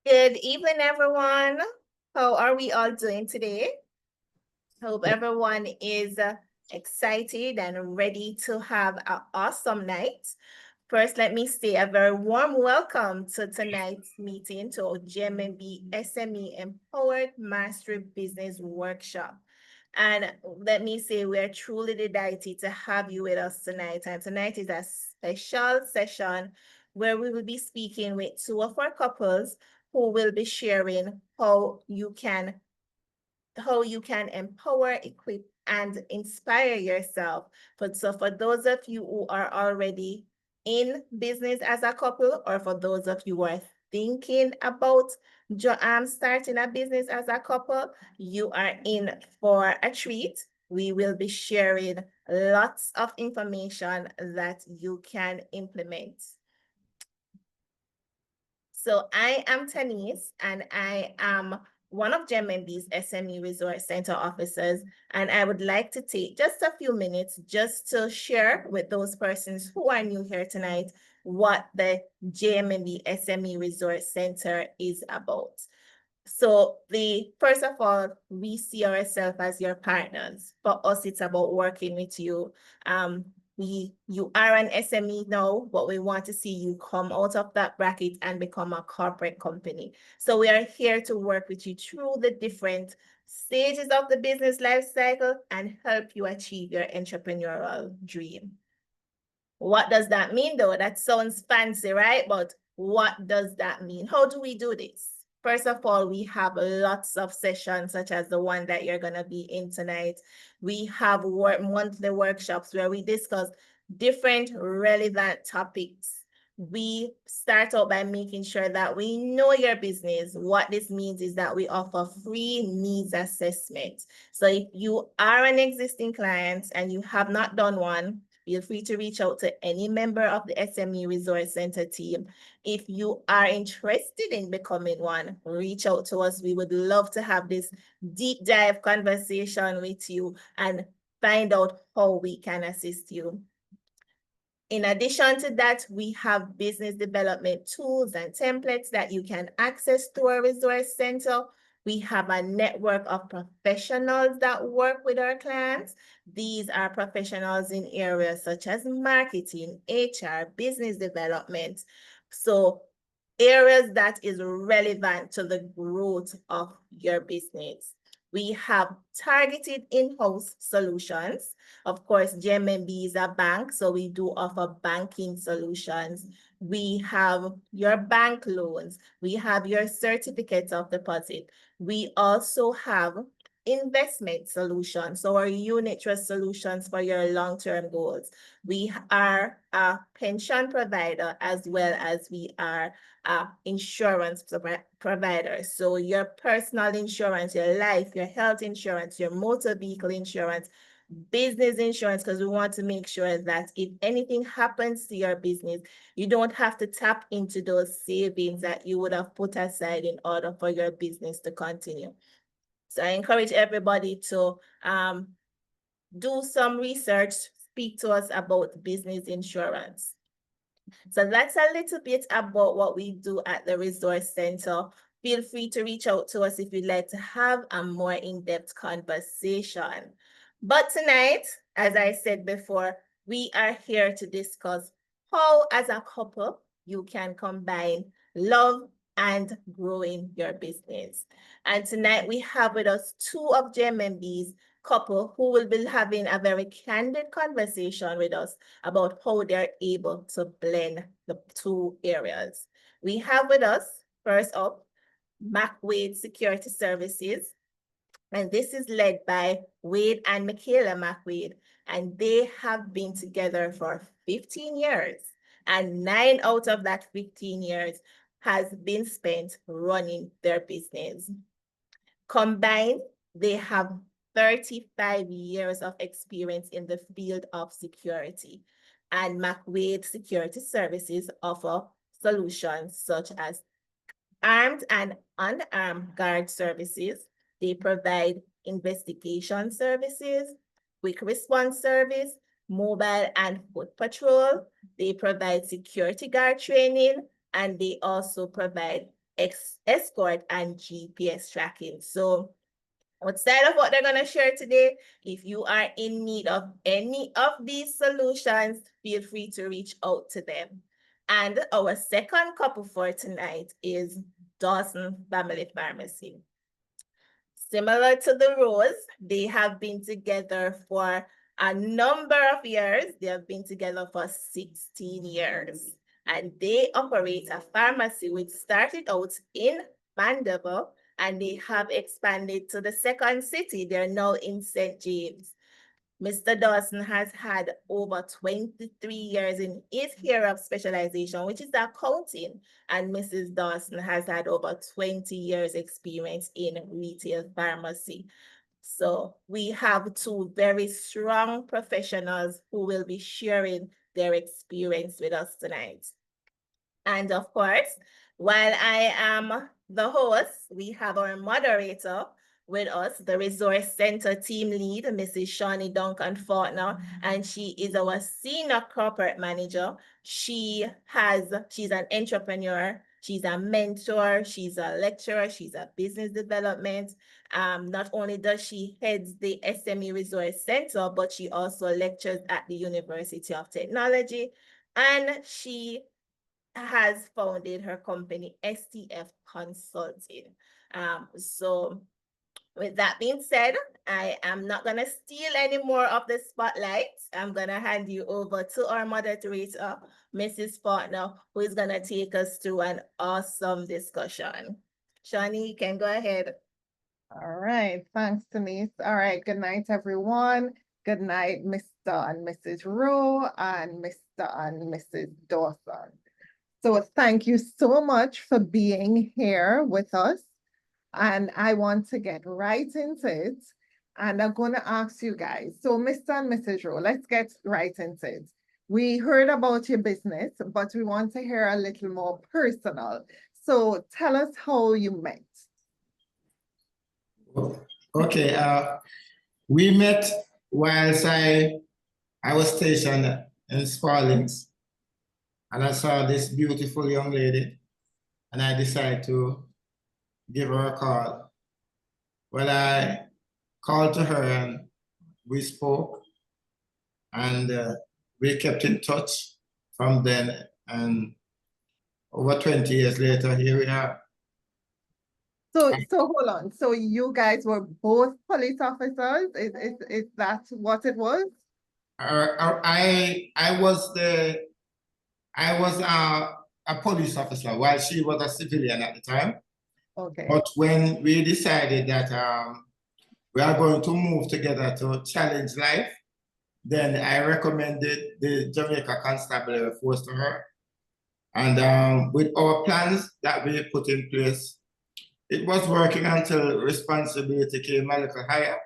Good evening, everyone. How are we all doing today? Hope everyone is excited and ready to have an awesome night. First, let me say a very warm welcome to tonight's meeting to our JMMB SME Empowered Mastery Business Workshop. And let me say we're truly delighted to have you with us tonight. And tonight is a special session where we will be speaking with two of our couples who will be sharing how you can empower, equip, and inspire yourself. So for those of you who are already in business as a couple, or for those of you who are thinking about starting a business as a couple, you are in for a treat. We will be sharing lots of information that you can implement. So I am Tanise, and I am one of JMMB's SME Resource Center officers, and I would like to take just a few minutes just to share with those persons who are new here tonight what the JMMB SME Resource Center is about. So first of all, we see ourselves as your partners. For us, it's about working with you. You are an SME now, but we want to see you come out of that bracket and become a corporate company. So we are here to work with you through the different stages of the business life cycle and help you achieve your entrepreneurial dream. What does that mean though? That sounds fancy, right? But what does that mean? How do we do this? First of all, we have lots of sessions such as the one that you're going to be in tonight. We have monthly workshops where we discuss different relevant topics. We start out by making sure that we know your business. What this means is that we offer free needs assessment. So if you are an existing client and you have not done one, feel free to reach out to any member of the SME Resource Center team. If you are interested in becoming one, reach out to us. We would love to have this deep dive conversation with you and find out how we can assist you. In addition to that, we have business development tools and templates that you can access through our resource center. We have a network of professionals that work with our clients. These are professionals in areas such as marketing, HR, business development. So areas that is relevant to the growth of your business. We have targeted in-house solutions. Of course, JMMB is a bank, so we do offer banking solutions. We have your bank loans. We have your certificates of deposit. We also have investment solutions, so our unit trust solutions for your long-term goals. We are a pension provider as well as we are insurance provider. So your personal insurance, your life, your health insurance, your motor vehicle insurance, business insurance, because we want to make sure that if anything happens to your business, you don't have to tap into those savings that you would have put aside in order for your business to continue. So I encourage everybody to do some research, speak to us about business insurance. So that's a little bit about what we do at the Resource Center. Feel free to reach out to us if you'd like to have a more in-depth conversation. But tonight, as I said before, we are here to discuss how, as a couple, you can combine love and growing your business. And tonight we have with us two of JMMB's couple who will be having a very candid conversation with us about how they're able to blend the two areas. We have with us, first up, McWade Security Services. And this is led by Wade and Michaela McWade. And they have been together for 15 years. And 9 out of that 15 years has been spent running their business. Combined, they have 35 years of experience in the field of security. And McWade Security Services offer solutions such as armed and unarmed guard services. They provide investigation services, quick response service, mobile and foot patrol. They provide security guard training, and they also provide escort and GPS tracking. So outside of what they're going to share today, if you are in need of any of these solutions, feel free to reach out to them. And our second couple for tonight is Dawson Family Pharmacy. Similar to the Rose, they have been together for a number of years. They have been together for 16 years. And they operate a pharmacy which started out in Mandeville, and they have expanded to the second city. They're now in St. James. Mr. Dawson has had over 23 years in his area of specialization, which is accounting, and Mrs. Dawson has had over 20 years experience in retail pharmacy. So we have two very strong professionals who will be sharing their experience with us tonight. And of course, while I am the host, we have our moderator with us, the Resource Center team lead, Mrs. Shawnee Duncan Fortner, and she is our senior corporate manager. She's an entrepreneur, she's a mentor, she's a lecturer, she's a business development. Not only does she head the SME Resource Center, but she also lectures at the University of Technology, and she has founded her company, STF Consulting. So with that being said, I am not going to steal any more of the spotlight. I'm going to hand you over to our moderator, Mrs. Fortner, who is going to take us through an awesome discussion. Shawnee, you can go ahead. All right, thanks, Denise. All right, good night, everyone. Good night, Mr. and Mrs. Rowe and Mr. and Mrs. Dawson. So thank you so much for being here with us. And I want to get right into it. And I'm going to ask you guys. So Mr. and Mrs. Rowe, let's get right into it. We heard about your business, but we want to hear a little more personal. So tell us how you met. Okay, we met whilst I was stationed in Spaldings, and I saw this beautiful young lady, and I decided to give her a call. Well, I called to her and we spoke, and we kept in touch from then, and over 20 years later, here we are. So hold on. So you guys were both police officers? Is that what it was? I was a police officer while she was a civilian at the time. Okay. But when we decided that we are going to move together to challenge life, then I recommended the Jamaica Constabulary Force to her. And with our plans that we put in place, it was working until responsibility came a little higher.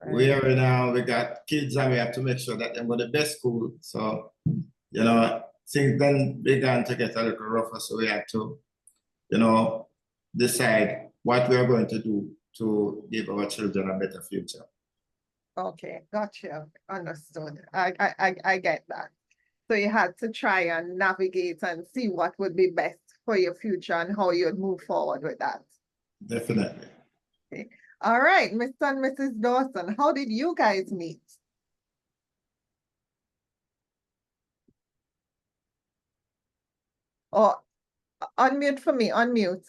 Right. We are now, we got kids and we have to make sure that they go to the best school. So, you know, things then began to get a little rougher. So we had to, you know, decide what we are going to do to give our children a better future. Okay, gotcha. Understood. I get that. So you had to try and navigate and see what would be best for your future and how you'd move forward with that. Definitely. Okay. All right, Mr. and Mrs. Dawson, how did you guys meet? Oh, unmute for me, unmute.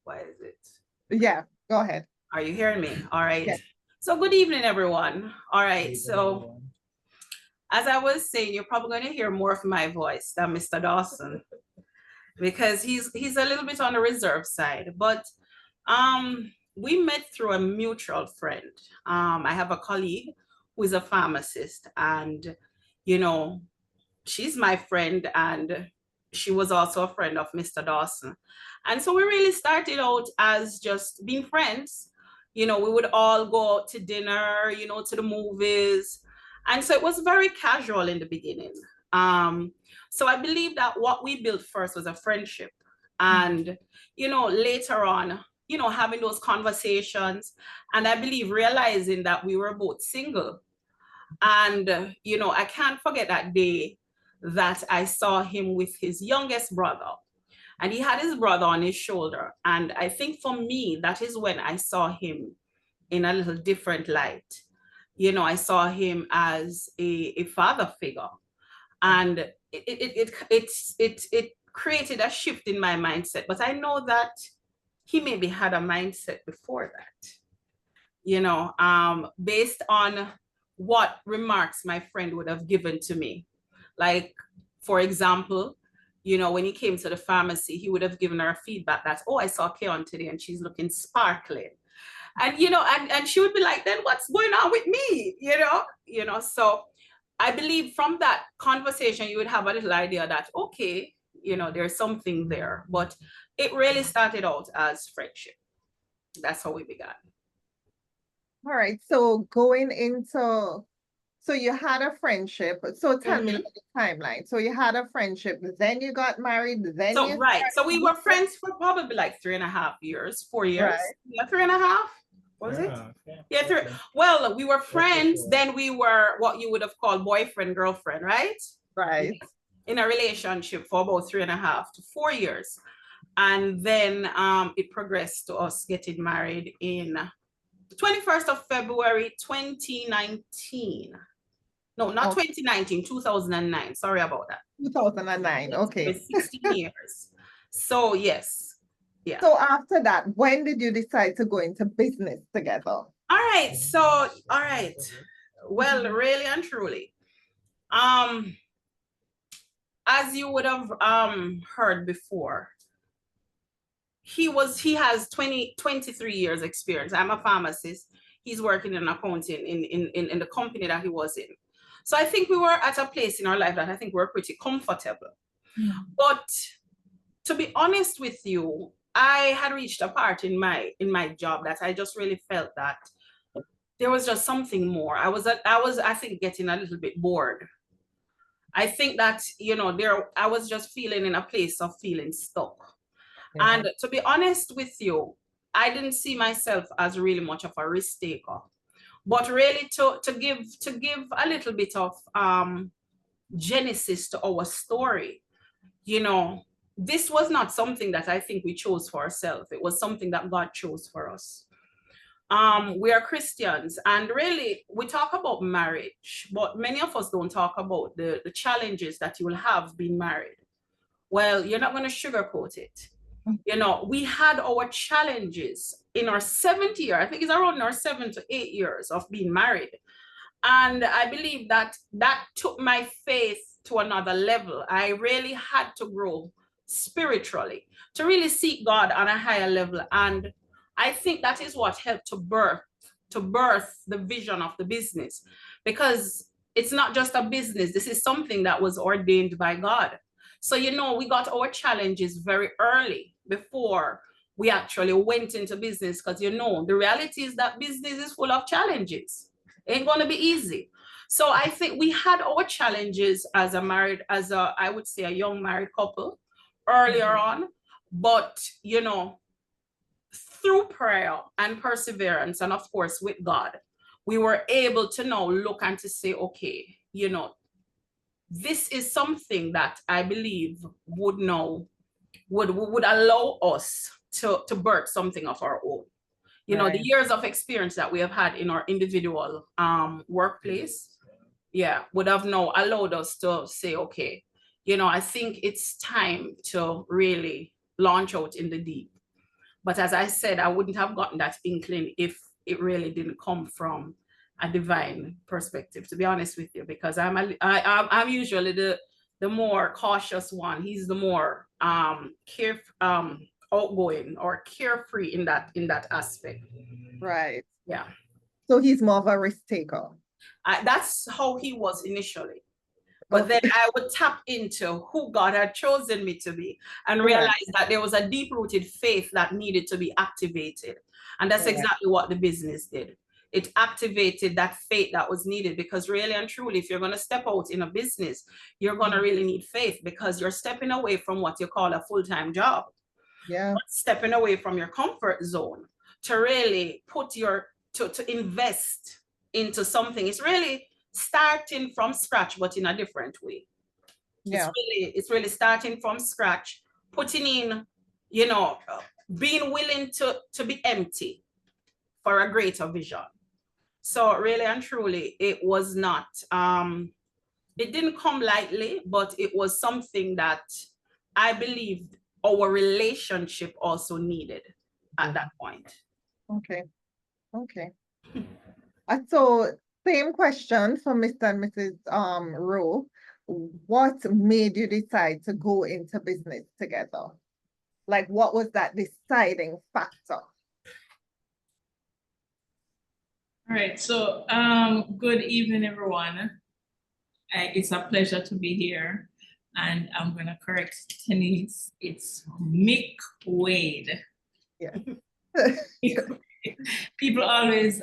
Why is it? Yeah, go ahead. Are you hearing me? All right. Yes. So good evening, everyone. All right. So as I was saying, you're probably going to hear more of my voice than Mr. Dawson because he's a little bit on the reserve side. But we met through a mutual friend. I have a colleague who is a pharmacist, and you know, she's my friend, and she was also a friend of Mr. Dawson. And so we really started out as just being friends. You know, we would all go out to dinner, you know, to the movies. And so it was very casual in the beginning. So I believe that what we built first was a friendship. And, you know, later on, you know, having those conversations, and I believe realizing that we were both single. And, you know, I can't forget that day that I saw him with his youngest brother. And he had his brother on his shoulder. And I think for me, that is when I saw him in a little different light. You know, I saw him as a father figure. And it created a shift in my mindset. But I know that he maybe had a mindset before that, you know, based on what remarks my friend would have given to me. Like, for example, you know, when he came to the pharmacy, he would have given her feedback that, oh, I saw Keon today and she's looking sparkling. And, you know, and she would be like, then what's going on with me? You know, so I believe from that conversation, you would have a little idea that, okay, you know, there's something there, but it really started out as friendship. That's how we began. All right, so going into, so you had a friendship. So tell me the timeline. So you had a friendship, then you got married, then So, you right. So we were started- friends for probably like 3.5 years, 4 years. Right. Yeah, 3.5. What was it? Yeah, three. Well, we were friends, then we were what you would have called boyfriend, girlfriend, right? Right. In a relationship for about 3.5 to 4 years. And then it progressed to us getting married in the 21st of February, 2019. No, not 2019, 2009. Sorry about that. 2009, okay. It's 16 years. So yes, yeah. So after that, when did you decide to go into business together? All right, so, all right. Well, really and truly, as you would have heard before, he has 23 years experience. I'm a pharmacist. He's working in accounting in the company that he was in. So I think we were at a place in our life that I think we're pretty comfortable. But to be honest with you, I had reached a part in my job that I just really felt that there was just something more. I was I think getting a little bit bored. I think that, you know, I was just feeling in a place of feeling stuck. Yeah. And to be honest with you, I didn't see myself as really much of a risk taker, but really to give a little bit of genesis to our story. You know, this was not something that I think we chose for ourselves. It was something that God chose for us. We are Christians, and really we talk about marriage, but many of us don't talk about the challenges that you will have being married. Well, you're not going to sugarcoat it. You know, we had our challenges in our 7th year. I think it's around our 7 to 8 years of being married. And I believe that took my faith to another level. I really had to grow spiritually to really seek God on a higher level. And I think that is what helped to birth the vision of the business, because it's not just a business. This is something that was ordained by God. So, you know, we got our challenges very early before we actually went into business, because, you know, the reality is that business is full of challenges. It ain't going to be easy. So I think we had our challenges as I would say a young married couple earlier on, but, you know, through prayer and perseverance, and of course with God, we were able to now look and to say, okay, you know, this is something that I believe would allow us to birth something of our own. You know, the years of experience that we have had in our individual workplace, would have now allowed us to say, okay, you know, I think it's time to really launch out in the deep. But as I said, I wouldn't have gotten that inkling if it really didn't come from a divine perspective, to be honest with you, because I'm usually the more cautious one. He's the more outgoing or carefree in that aspect. Right. Yeah. So he's more of a risk taker. That's how he was initially. But then I would tap into who God had chosen me to be and realize that there was a deep-rooted faith that needed to be activated. And that's exactly what the business did. It activated that faith that was needed, because really and truly, if you're going to step out in a business, you're going to really need faith, because you're stepping away from what you call a full-time job. Yeah. Stepping away from your comfort zone to really to invest into something. It's really starting from scratch, but in a different way. Yeah. It's really starting from scratch, putting in, you know, being willing to be empty for a greater vision. So really and truly, it was not, it didn't come lightly, but it was something that I believed our relationship also needed at that point. Okay. Okay. So same question for Mr. and Mrs. Rowe. What made you decide to go into business together? Like, what was that deciding factor? All right, so good evening, everyone. It's a pleasure to be here, and I'm gonna correct Denise. It's Mick Wade. Yeah. People always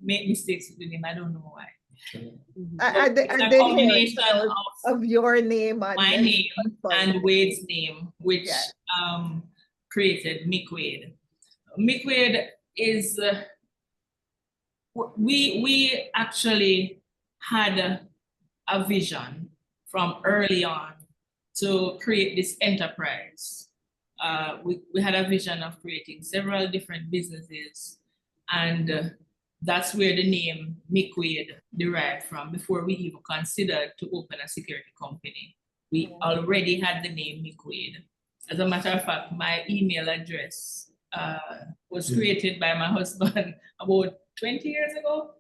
make mistakes with the name. I don't know why. I It's a did hear combination of your name and my then name and Wade's name, which Yeah. created Mick Wade. Mick Wade is we actually had a vision from early on to create this enterprise. We had a vision of creating several different businesses, and that's where the name Mick Wade derived from. Before we even considered to open a security company, we already had the name Mick Wade. As a matter of fact, my email address was created by my husband about 20 years ago.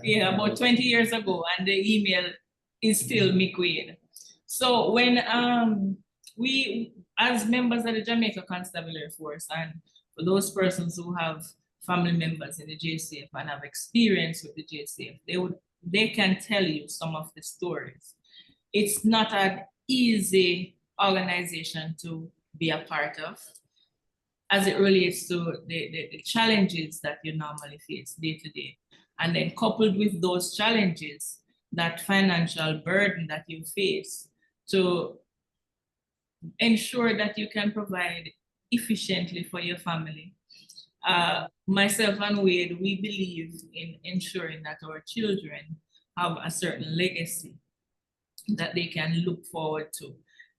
Yeah, about 20 years ago, and the email is still Mick Wade. So when we, as members of the Jamaica Constabulary Force, and for those persons who have family members in the JCF and have experience with the JCF, they can tell you some of the stories. It's not an easy organization to be a part of, as it relates to the challenges that you normally face day to day. And then coupled with those challenges, that financial burden that you face, to ensure that you can provide efficiently for your family. Myself and Wade, we believe in ensuring that our children have a certain legacy that they can look forward to.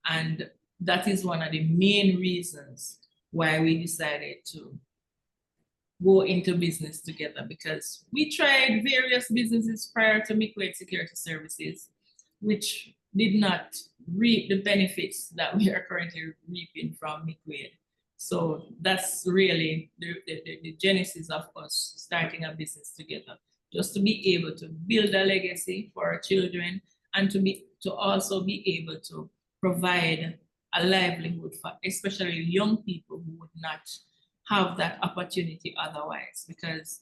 And that is one of the main reasons why we decided to go into business together, because we tried various businesses prior to Mick Wade Security Services, which did not reap the benefits that we are currently reaping from Mick Wade. So that's really the genesis of us starting a business together, just to be able to build a legacy for our children, and to also be able to provide a livelihood for especially young people who would not have that opportunity otherwise, because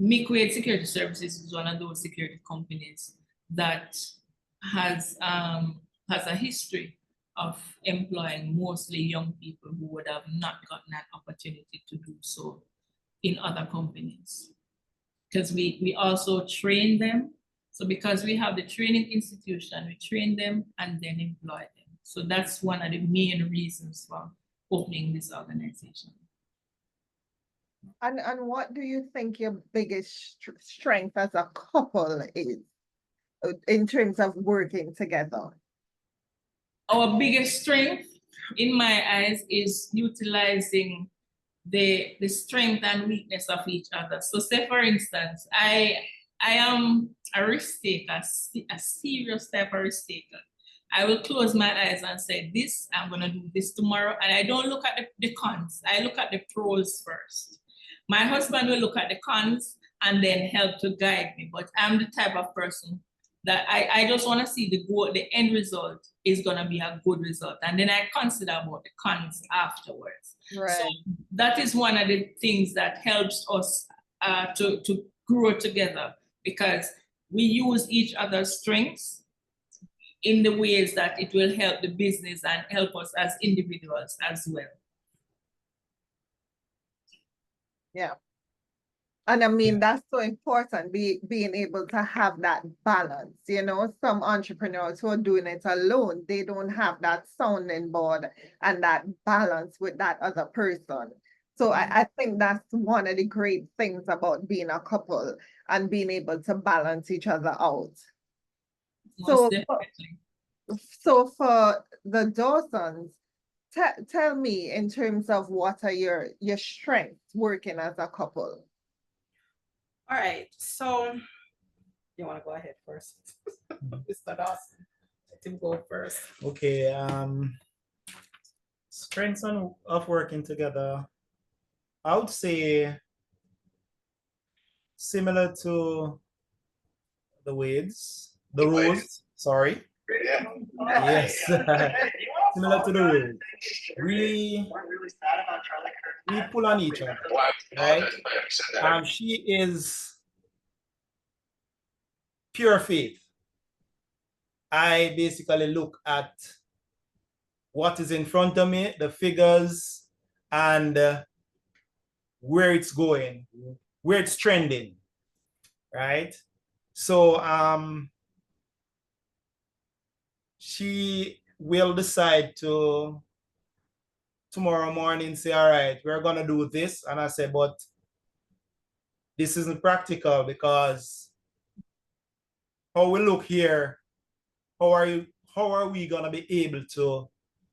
Mick Wade Security Services is one of those security companies that has a history of employing mostly young people who would have not gotten that opportunity to do so in other companies. Because we also train them. So because we have the training institution, we train them and then employ them. So that's one of the main reasons for opening this organization. And what do you think your biggest strength as a couple is in terms of working together? Our biggest strength, in my eyes, is utilizing the strength and weakness of each other. So say, for instance, I am a risk taker, a serious type of risk taker. I will close my eyes and say, this, I'm gonna do this tomorrow. And I don't look at the cons, I look at the pros first. My husband will look at the cons and then help to guide me. But I'm the type of person that I just wanna see the end result is gonna be a good result. And then I consider about the cons afterwards. Right. So that is one of the things that helps us to grow together, because we use each other's strengths in the ways that it will help the business and help us as individuals as well. Yeah. And I mean, that's so important, being able to have that balance. You know, some entrepreneurs who are doing it alone, they don't have that sounding board and that balance with that other person. So I think that's one of the great things about being a couple and being able to balance each other out. Most So, definitely. so for the Dawsons, tell me in terms of what are your strengths working as a couple? All right, so you want to go ahead first, Mr. Dawson? Let him go first. Okay, strengths of working together, I would say similar to the roles, sorry. Yes, similar to the roles. We pull on each other, right? She is pure faith. I basically look at what is in front of me, the figures, and where it's going, where it's trending, right? So she will decide to tomorrow morning say, all right, we're gonna do this. And I say, but this isn't practical because how we look here, how are we gonna be able to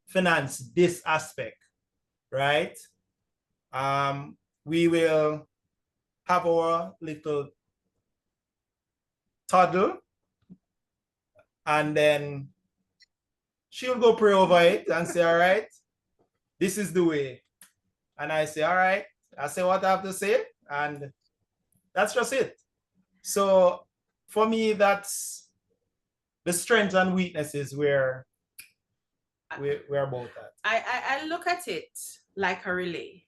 finance this aspect, right? We will have our little toddle, and then she'll go pray over it and say, all right, this is the way. And I say, all right, I say what I have to say, and that's just it. So for me, that's the strengths and weaknesses where we're both at. I look at it like a relay.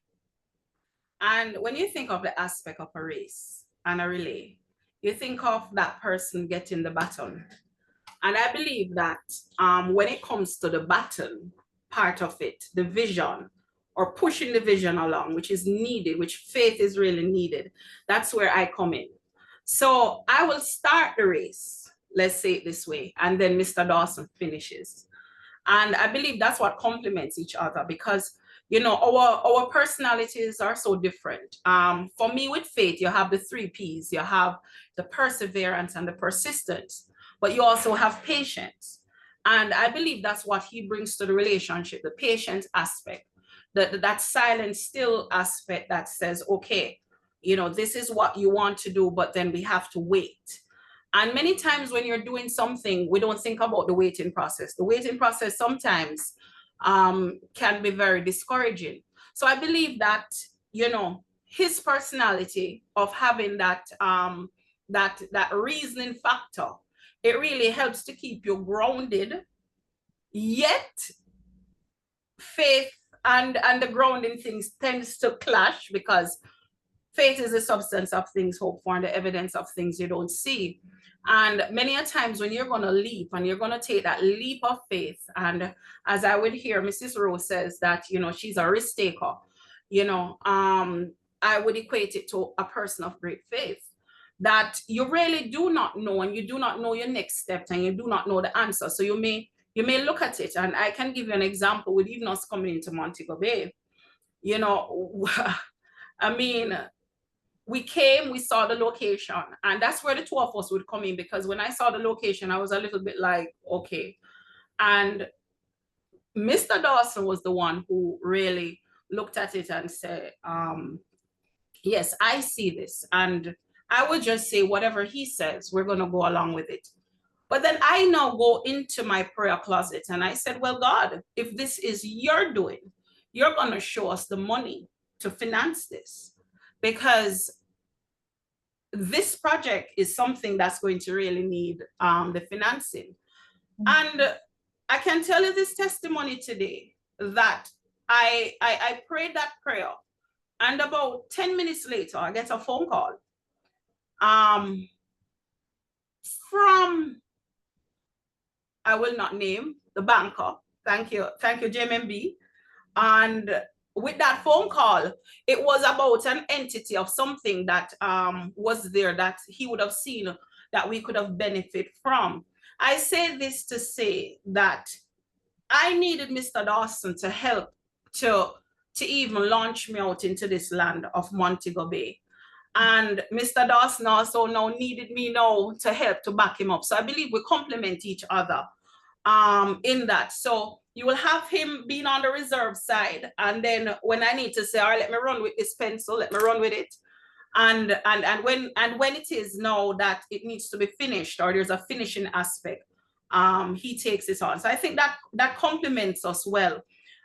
And when you think of the aspect of a race and a relay, you think of that person getting the baton. And I believe that when it comes to the baton part of it, the vision or pushing the vision along, which is needed, which faith is really needed, that's where I come in. So I will start the race, let's say it this way, and then Mr. Dawson finishes. And I believe that's what complements each other because, you know, our personalities are so different. For me with faith, you have the 3 P's. You have the perseverance and the persistence, but you also have patience. And I believe that's what he brings to the relationship, the patience aspect, that silent, still aspect that says, okay, you know, this is what you want to do, but then we have to wait. And many times when you're doing something, we don't think about the waiting process. The waiting process sometimes can be very discouraging. So I believe that, you know, his personality of having that reasoning factor, it really helps to keep you grounded, yet faith and the grounding things tends to clash because faith is the substance of things hoped for and the evidence of things you don't see. And many a times when you're going to leap and you're going to take that leap of faith, and as I would hear Mrs. Rose says that, you know, she's a risk taker, you know, I would equate it to a person of great faith, that you really do not know, and you do not know your next step, and you do not know the answer. So you may look at it, and I can give you an example with even us coming into Montego Bay. You know, I mean, we came, we saw the location, and that's where the 2 of us would come in, because when I saw the location, I was a little bit like, okay. And Mr. Dawson was the one who really looked at it and said, yes, I see this. And I would just say, whatever he says, we're going to go along with it. But then I now go into my prayer closet and I said, well, God, if this is your doing, you're going to show us the money to finance this, because this project is something that's going to really need the financing. And I can tell you this testimony today that I prayed that prayer, and about 10 minutes later, I get a phone call from, I will not name the banker. Thank you, JMMB. And with that phone call, it was about an entity of something that was there that he would have seen that we could have benefited from. I say this to say that I needed Mr. Dawson to help to to even launch me out into this land of Montego Bay. And Mr. Dawson also now needed me now to help to back him up. So I believe we complement each other in that. So you will have him being on the reserve side. And then when I need to say, all right, let me run with this pencil, let me run with it. And when it is now that it needs to be finished or there's a finishing aspect, he takes it on. So I think that complements us well.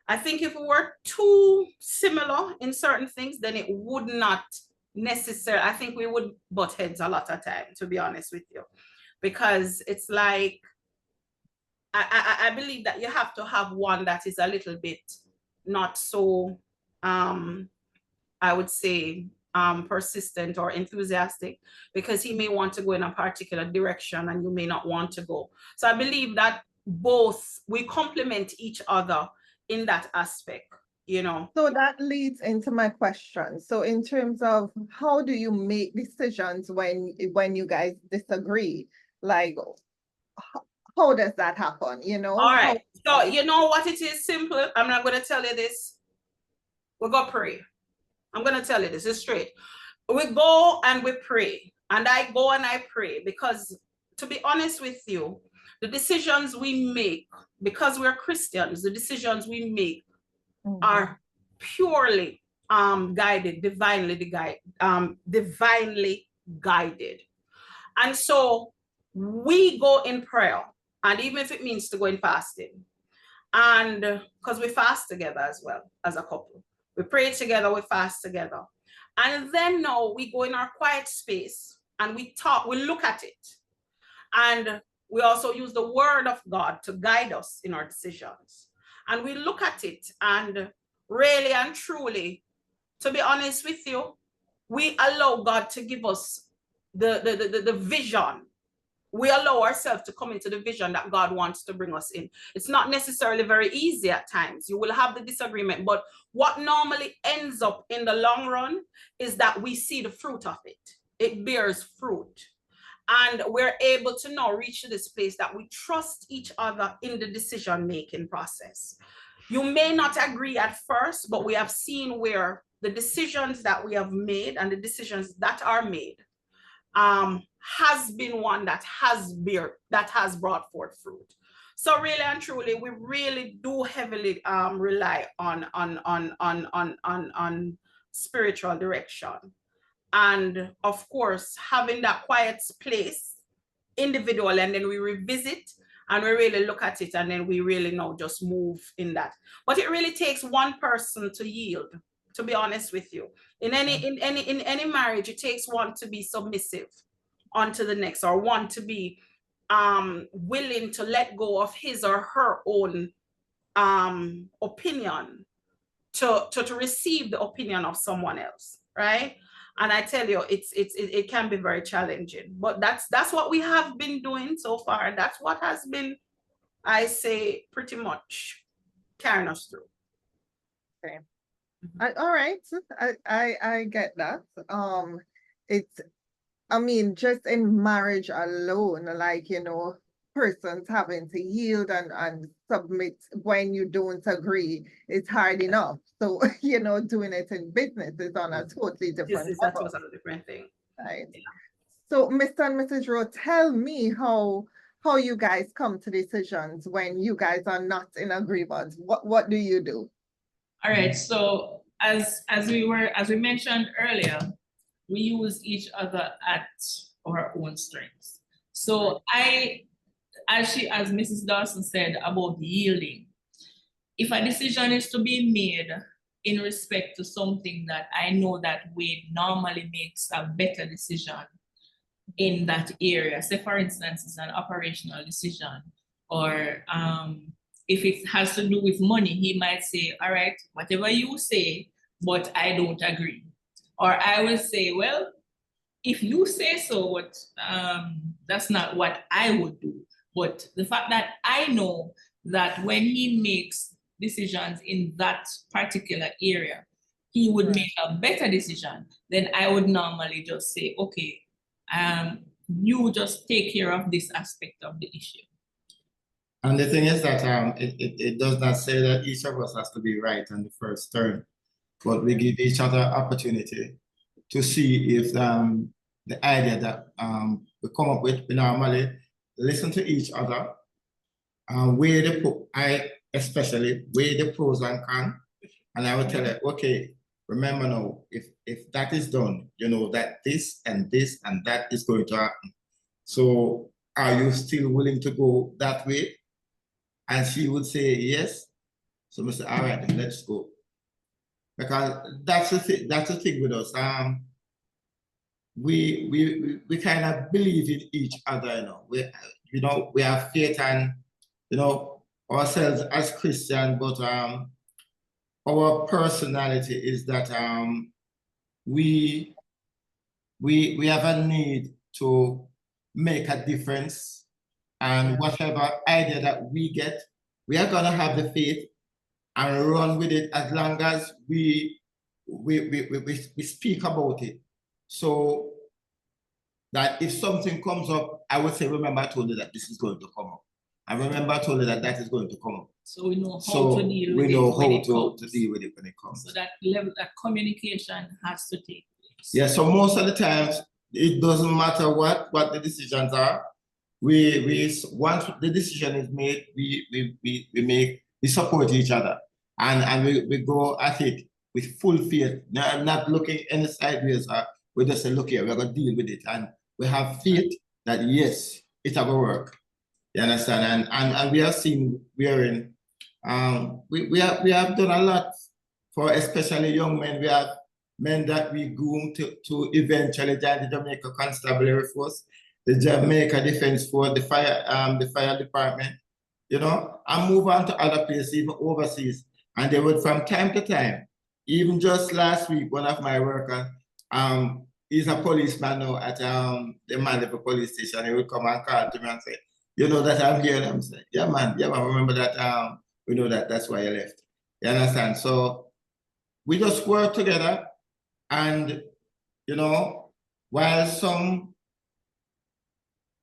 I think if we were too similar in certain things, then it would not necessarily, I think we would butt heads a lot of time, to be honest with you, because it's like, I believe that you have to have one that is a little bit not so, I would say, persistent or enthusiastic, because he may want to go in a particular direction and you may not want to go. So I believe that both, we complement each other in that aspect, you know. So that leads into my question. So in terms of how do you make decisions when you guys disagree? Like, how does that happen, you know? All right. So you know what it is? Simple. I'm not going to tell you this. We're going to pray. I'm going to tell you this. It's straight. We go and we pray. And I go and I pray because, to be honest with you, the decisions we make, because we're Christians, the decisions we make are purely guided, divinely guided. And so we go in prayer, and even if it means to go in fasting, and because we fast together as well as a couple, we pray together, we fast together, and then now we go in our quiet space and we talk, we look at it, and we also use the word of God to guide us in our decisions. And we look at it, and really and truly, to be honest with you, we allow God to give us the vision. We allow ourselves to come into the vision that God wants to bring us in. It's not necessarily very easy at times. You will have the disagreement, but what normally ends up in the long run is that we see the fruit of it. It bears fruit. And we're able to now reach to this place that we trust each other in the decision-making process. You may not agree at first, but we have seen where the decisions that we have made and the decisions that are made has been one that has brought forth fruit. So really and truly, we really do heavily rely on spiritual direction. And of course, having that quiet place individual, and then we revisit and we really look at it, and then we really now just move in that. But it really takes one person to yield, to be honest with you. In any marriage, it takes one to be submissive onto the next, or one to be willing to let go of his or her own opinion to receive the opinion of someone else, right? And I tell you, it can be very challenging, but that's what we have been doing so far. That's what has been, I say, pretty much carrying us through. Okay. All right. I get that. I mean, just in marriage alone, like, you know, persons having to yield and submit when you don't agree, it's hard enough. So, you know, doing it in business is on a totally different This is a totally different thing. Right. Yeah. So, Mr. and Mrs. Rowe, tell me how you guys come to decisions when you guys are not in agreement. What do you do? All right. So as we mentioned earlier, we use each other at our own strengths. So as Mrs. Dawson said about yielding, if a decision is to be made in respect to something that I know that Wade normally makes a better decision in that area, say for instance, it's an operational decision, or if it has to do with money, he might say, all right, whatever you say, but I don't agree. Or I will say, well, if you say so, but that's not what I would do. But the fact that I know that when he makes decisions in that particular area, he would make a better decision, then I would normally just say, okay, you just take care of this aspect of the issue. And the thing is that it does not say that each of us has to be right on the first turn. but we give each other opportunity to see if the idea that we come up with, we normally listen to each other, weigh I especially weigh the pros and cons, and I will tell her, okay, remember now, if that is done, you know that this and that is going to happen. So are you still willing to go that way? And she would say yes. So we say, all right, then let's go. Because that's the thing with us. We kind of believe in each other, you know. We have faith and ourselves as Christian, but our personality is that we have a need to make a difference, and whatever idea that we get, we are gonna have the faith and run with it as long as we speak about it. So that if something comes up, I would say, remember I told you that this is going to come up. And remember I told you that that is going to come up. So we know how to deal with it. We know how to deal with it when it comes. So that level, that communication has to take place. Yeah, so most of the times, it doesn't matter what the decisions are. We once the decision is made, we support each other, and we go at it with full faith. Now, not looking any sideways. We just say, look here, we're gonna deal with it, and we have faith that yes, it will work. You understand? And we have seen wherein we have done a lot for especially young men. We have men that we groom to eventually join the Jamaica Constabulary Force, the Jamaica Defense Force, the fire department, and move on to other places, even overseas. And they would, from time to time, even just last week, one of my workers, he's a policeman now at the Mandeville police station. He would come and call to me and say, you know that I'm here. And I'm saying, yeah, man, remember that we know that's why you left. You understand? So we just work together, and while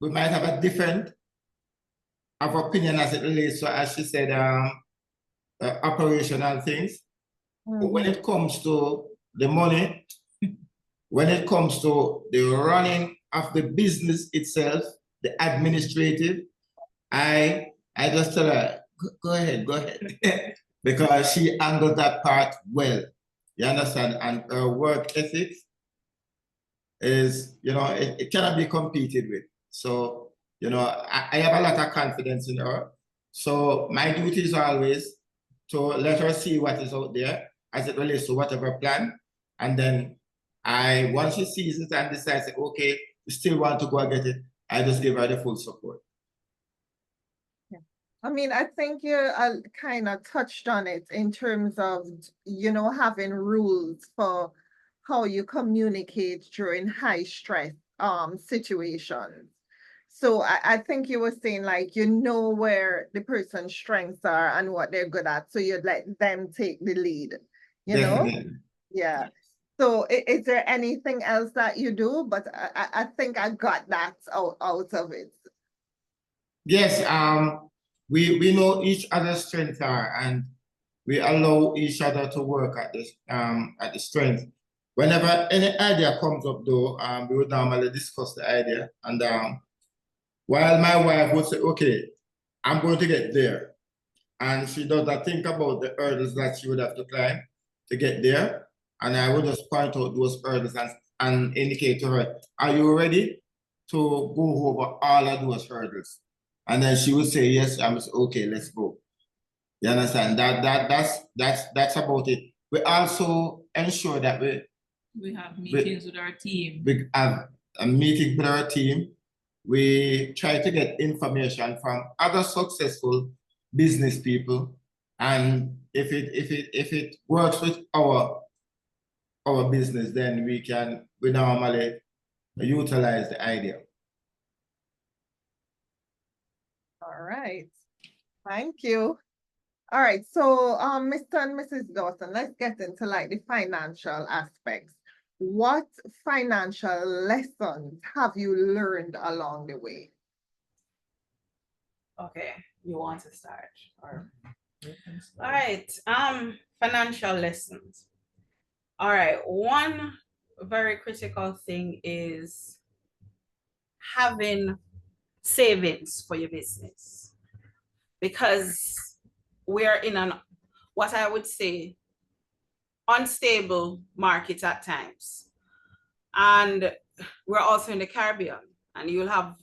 we might have a different of opinion as it relates to, as she said, operational things. But when it comes to the money, when it comes to the running of the business itself, the administrative, I just tell her, go ahead. Because she handled that part well. You understand? And her work ethic is, it cannot be competed with. So, I have a lot of confidence in her. So my duty is always to let her see what is out there as it relates to whatever plan. And then once she sees it and decides, okay, you still want to go and get it, I just give her the full support. Yeah. I mean, I think you kind of touched on it in terms of, having rules for how you communicate during high stress situations. So I think you were saying, like, where the person's strengths are and what they're good at, so you'd let them take the lead, Definitely. Yeah. So is there anything else that you do? But I think I got that out of it. Yes, we know each other's strengths are, and we allow each other to work at the strength. Whenever any idea comes up, though, we would normally discuss the idea, and while my wife would say, okay, I'm going to get there, and she does not think about the hurdles that she would have to climb to get there, and I would just point out those hurdles and indicate to her, are you ready to go over all of those hurdles? And then she would say, yes. I would say, okay, let's go. You understand? That's about it. We also ensure that we have meetings with our team. We have a meeting with our team. We try to get information from other successful business people, and if it works with our business, then we normally utilize the idea. All right, thank you. All right, so Mr. and Mrs. Dawson, let's get into like the financial aspects. What financial lessons have you learned along the way? Okay, you want to start? Or all right, financial lessons. All right, one very critical thing is having savings for your business, because we're in an, what I would say, unstable market at times. And we're also in the Caribbean, and you'll have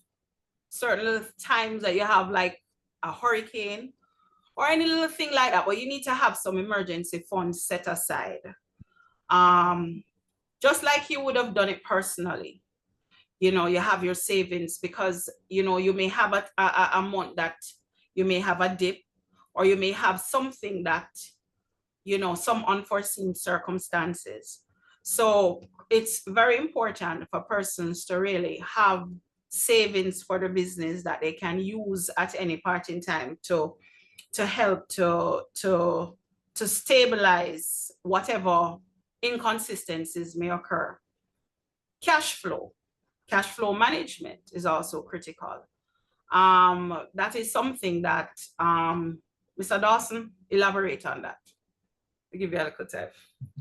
certain little times that you have like a hurricane or any little thing like that, but you need to have some emergency funds set aside. Just like you would have done it personally. You know, you have your savings, because, you know, you may have a month that you may have a dip, or you may have something that, you know, some unforeseen circumstances. So it's very important for persons to really have savings for the business that they can use at any part in time to help to stabilize whatever inconsistencies may occur. Cash flow management is also critical. That is something that Mr. Dawson, elaborate on that. I'll give you a little tip.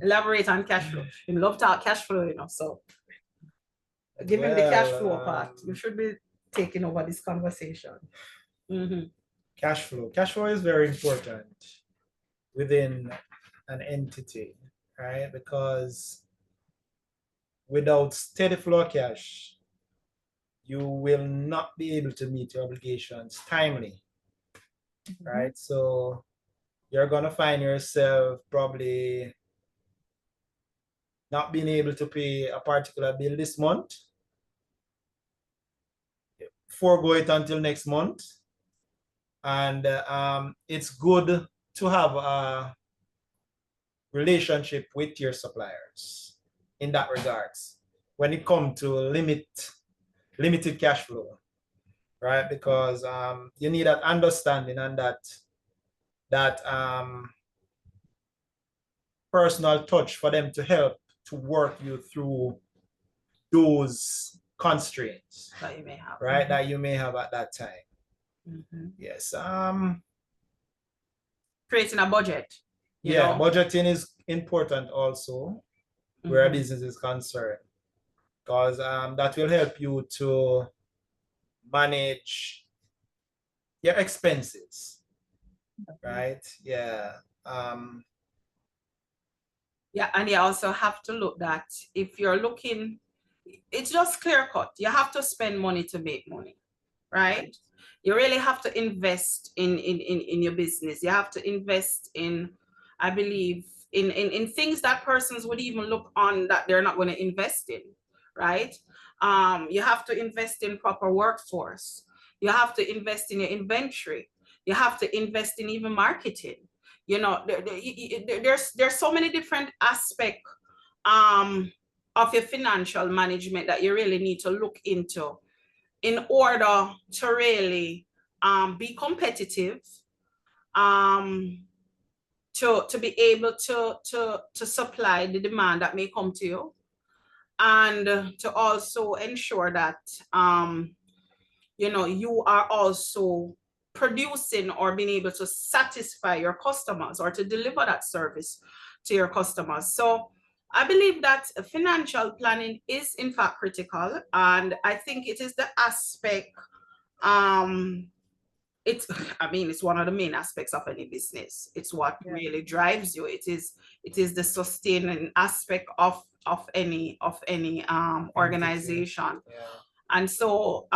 Elaborate on cash flow. You love talk cash flow, you know, so give him the cash flow part. You should be taking over this conversation. Cash flow. Cash flow is very important within an entity, right? Because without steady flow of cash, you will not be able to meet your obligations timely, right? So you're gonna find yourself probably not being able to pay a particular bill this month, forego it until next month. And it's good to have a relationship with your suppliers in that regards when it comes to limited cash flow, right? Because you need that understanding and that personal touch for them to help to work you through those constraints that you may have, right? That you may have at that time. Yes. Creating a budget. Yeah, budgeting is important also where a business is concerned, because that will help you to manage your expenses, right? Yeah. Yeah, and you also have to look that if you're looking, it's just clear cut. You have to spend money to make money, right? You really have to invest in your business. You have to invest in, I believe, in things that persons would even look on that they're not going to invest in, right? You have to invest in proper workforce. You have to invest in your inventory. You have to invest in even marketing. You know, there's so many different aspects of your financial management that you really need to look into in order to really be competitive, to be able to supply the demand that may come to you, and to also ensure that you know, you are also producing or being able to satisfy your customers or to deliver that service to your customers. So I believe that financial planning is in fact critical, and I think it is the aspect, it's one of the main aspects of any business. It's what really drives you. It is the sustaining aspect of any organization. And so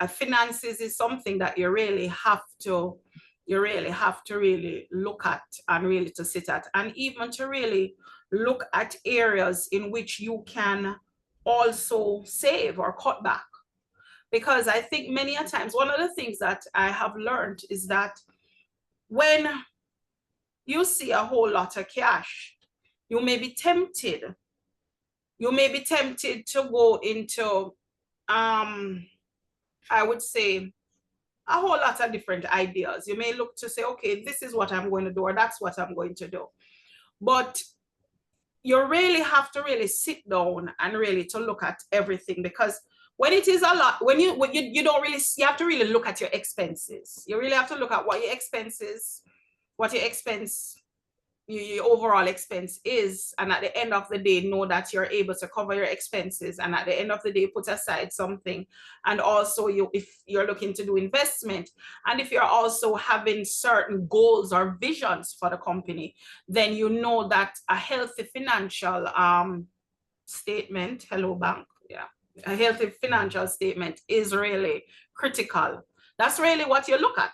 finances is something that you really have to really look at and really to sit at, and even to really look at areas in which you can also save or cut back. Because I think many a times, one of the things that I have learned is that when you see a whole lot of cash, you may be tempted to go into I would say a whole lot of different ideas. You may look to say, okay, this is what I'm going to do, or that's what I'm going to do. But you really have to really sit down and really to look at everything, because when it is a lot, when you don't really, you have to really look at your expenses. You really have to look at what your expenses, your overall expense is, and at the end of the day know that you're able to cover your expenses, and at the end of the day put aside something. And also if you're looking to do investment, and if you're also having certain goals or visions for the company, then you know that a healthy financial statement, hello bank, yeah, a healthy financial statement is really critical. That's really what you look at,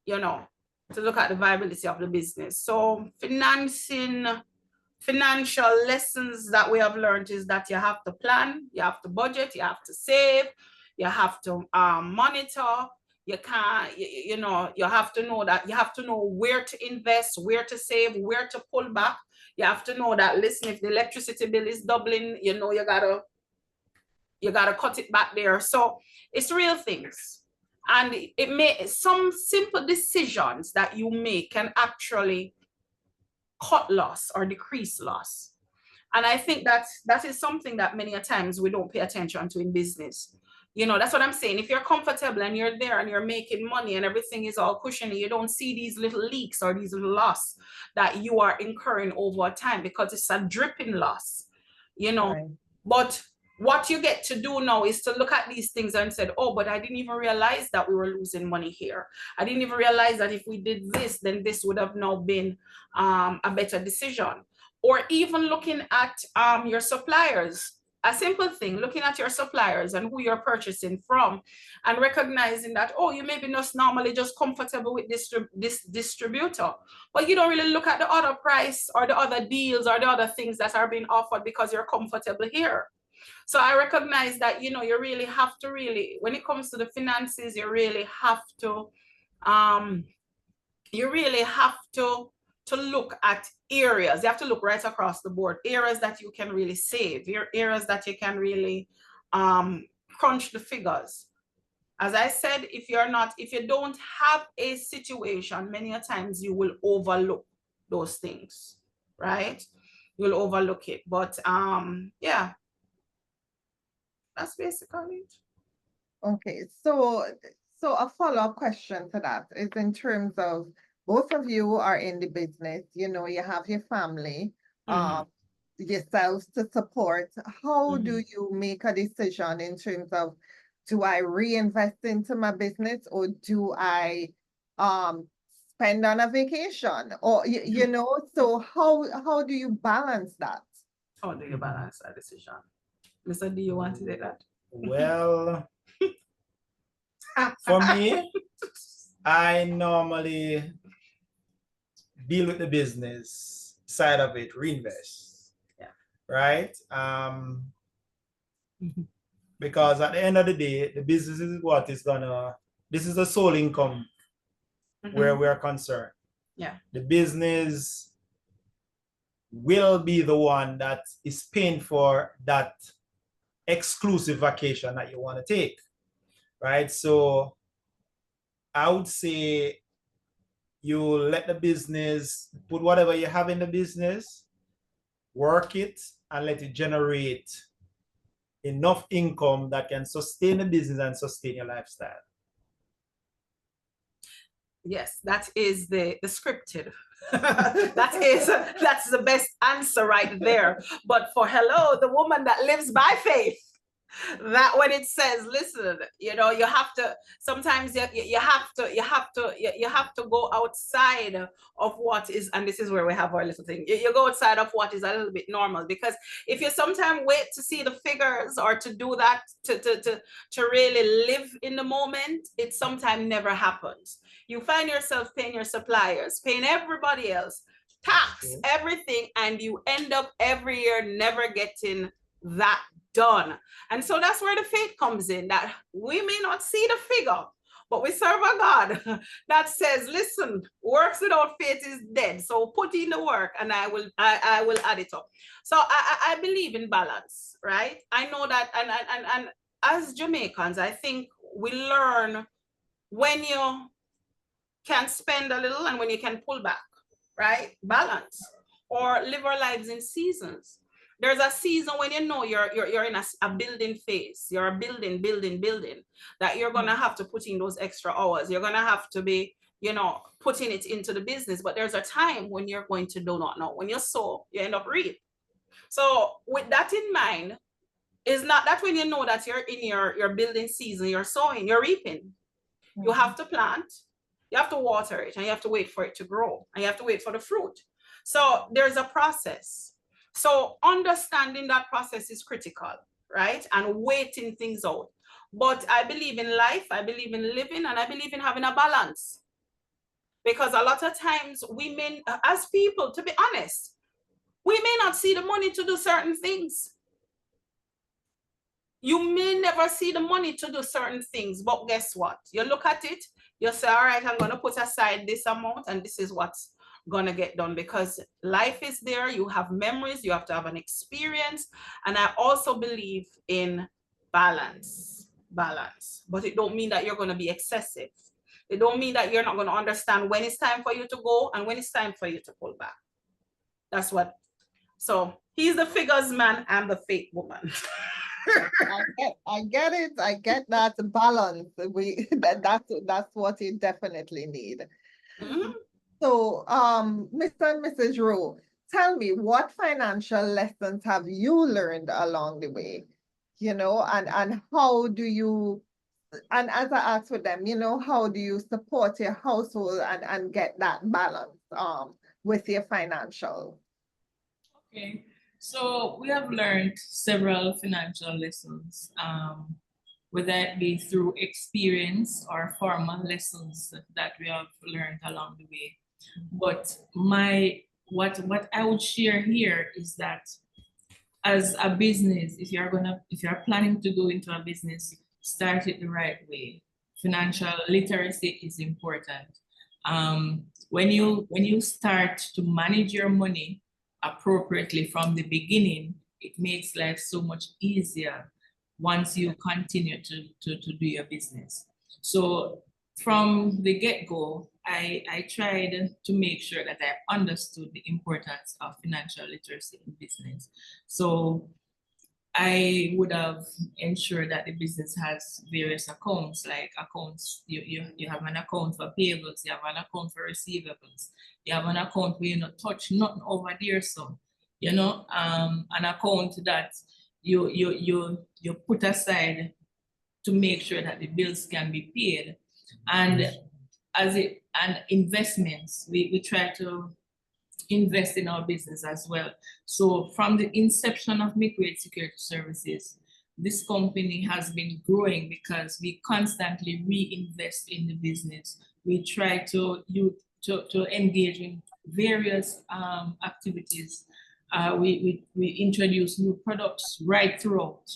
you know, to look at the viability of the business. So financial lessons that we have learned is that you have to plan, you have to budget, you have to save, you have to monitor. You can't, you know, you have to know that, you have to know where to invest, where to save, where to pull back. You have to know that, listen, if the electricity bill is doubling, you know, you gotta cut it back there. So it's real things. And it may, some simple decisions that you make can actually cut loss or decrease loss. And I think that is something that many a times we don't pay attention to in business. You know, that's what I'm saying. If you're comfortable and you're there and you're making money and everything is all cushiony, you don't see these little leaks or these little loss that you are incurring over time, because it's a dripping loss, you know. Right. But what you get to do now is to look at these things and said, oh, but I didn't even realize that we were losing money here. I didn't even realize that if we did this, then this would have now been a better decision. Or even looking at your suppliers, a simple thing, looking at your suppliers and who you're purchasing from, and recognizing that, oh, you may be not normally just comfortable with this distributor, but you don't really look at the other price or the other deals or the other things that are being offered because you're comfortable here. So I recognize that, you know, you really have to when it comes to the finances, you really have to look at areas. You have to look right across the board, areas that you can really save, areas that you can really crunch the figures. As I said, if you don't have a situation, many a times you will overlook those things, right? You'll overlook it. But yeah, that's basically it. Okay, so a follow-up question to that is in terms of both of you are in the business, you know, you have your family, yourselves to support. How do you make a decision in terms of, do I reinvest into my business, or do I spend on a vacation, or you know, so how do you balance that? How do you balance that decision? Mr. Do you want to say that? Well, for me, I normally deal with the business side of it, reinvest. Yeah. Right? Because at the end of the day, the business is what is this is the sole income where we are concerned. Yeah. The business will be the one that is paying for that exclusive vacation that you want to take, right? So I would say you let the business put whatever you have in the business, work it, and let it generate enough income that can sustain the business and sustain your lifestyle. Yes, that is the scripted. That's the best answer right there. But for hello, the woman that lives by faith, that when it says, listen, you know, you have to sometimes you have to go outside of what is, and this is where we have our little thing. You go outside of what is a little bit normal, because if you sometimes wait to see the figures or to do that to really live in the moment, it sometimes never happens. You find yourself paying your suppliers, paying everybody else, tax, everything, and you end up every year never getting that done. And so that's where the faith comes in, that we may not see the figure, but we serve a God that says, listen, works without faith is dead. So put in the work and I will add it up. So I believe in balance, right? I know that, and as Jamaicans, I think we learn when you can spend a little and when you can pull back, right? Balance, or live our lives in seasons. There's a season when you know you're in a building phase. You're building, that you're gonna have to put in those extra hours. You're gonna have to be you know, putting it into the business. But there's a time when you're going to do not know. When you sow, you end up reap. So with that in mind, it's not that when you know that you're in your building season, you're sowing, you're reaping. You have to plant, you have to water it, and you have to wait for it to grow, and you have to wait for the fruit. So there's a process. So understanding that process is critical, right? And waiting things out. But I believe in life, I believe in living, and I believe in having a balance. Because a lot of times we may, as people, to be honest, we may not see the money to do certain things. You may never see the money to do certain things, but guess what? You look at it, you say, all right, I'm going to put aside this amount, and this is what's going to get done, because life is there. You have memories, you have to have an experience. And I also believe in balance, but it don't mean that you're going to be excessive. It don't mean that you're not going to understand when it's time for you to go and when it's time for you to pull back. That's what, so he's the figures man, I'm the faith woman. I get it. I get that balance. That's what you definitely need. Mhm. So, Mr. and Mrs. Rowe, tell me, what financial lessons have you learned along the way? You know, and how do you, and as I asked for them, you know, how do you support your household and get that balance with your financial? Okay, so we have learned several financial lessons, whether it be through experience or formal lessons that we have learned along the way. But what I would share here is that as a business, if you're planning to go into a business, start it the right way. Financial literacy is important. When you start to manage your money appropriately from the beginning, it makes life so much easier once you continue to do your business. So from the get-go, I tried to make sure that I understood the importance of financial literacy in business. So I would have ensured that the business has various accounts, like accounts, you have an account for payables, you have an account for receivables, you have an account where you not touch nothing over there, so, you know, an account that you put aside to make sure that the bills can be paid. And investments, we try to invest in our business as well. So from the inception of Midway Security Services, this company has been growing because we constantly reinvest in the business. We try to engage in various activities. We introduce new products right throughout.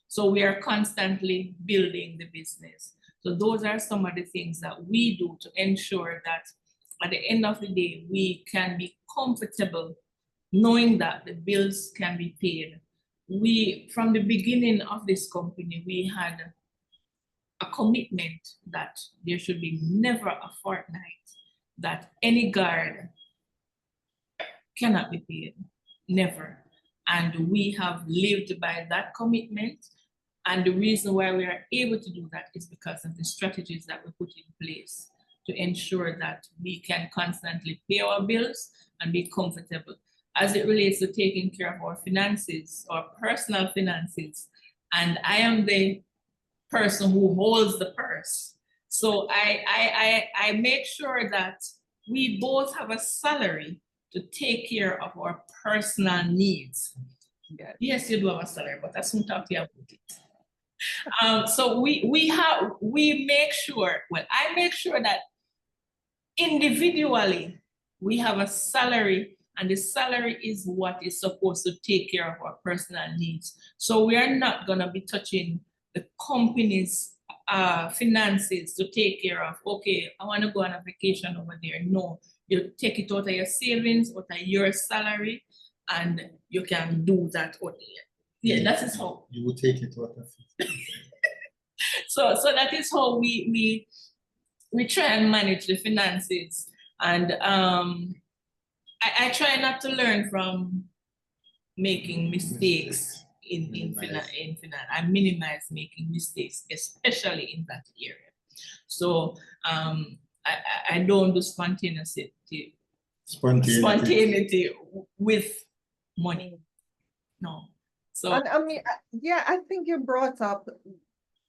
So we are constantly building the business. So those are some of the things that we do to ensure that at the end of the day, we can be comfortable knowing that the bills can be paid. From the beginning of this company, we had a commitment that there should be never a fortnight that any guard cannot be paid, never. And we have lived by that commitment. And the reason why we are able to do that is because of the strategies that we put in place to ensure that we can constantly pay our bills and be comfortable. As it relates to taking care of our finances, our personal finances, and I am the person who holds the purse. So I make sure that we both have a salary to take care of our personal needs. Yes, you do have a salary, but I soon talk to you about it. So we make sure, well, I make sure that individually we have a salary, and the salary is what is supposed to take care of our personal needs. So we are not gonna be touching the company's finances to take care of, okay, I wanna go on a vacation over there. No, you take it out of your savings, out of your salary, and you can do that out there. Yeah, that is how. You will take it out of it. So that is how we try and manage the finances. And I try not to learn from making mistakes in finance. I minimize making mistakes, especially in that area. So I don't do spontaneity with money. No. So And I mean, yeah, I think you brought up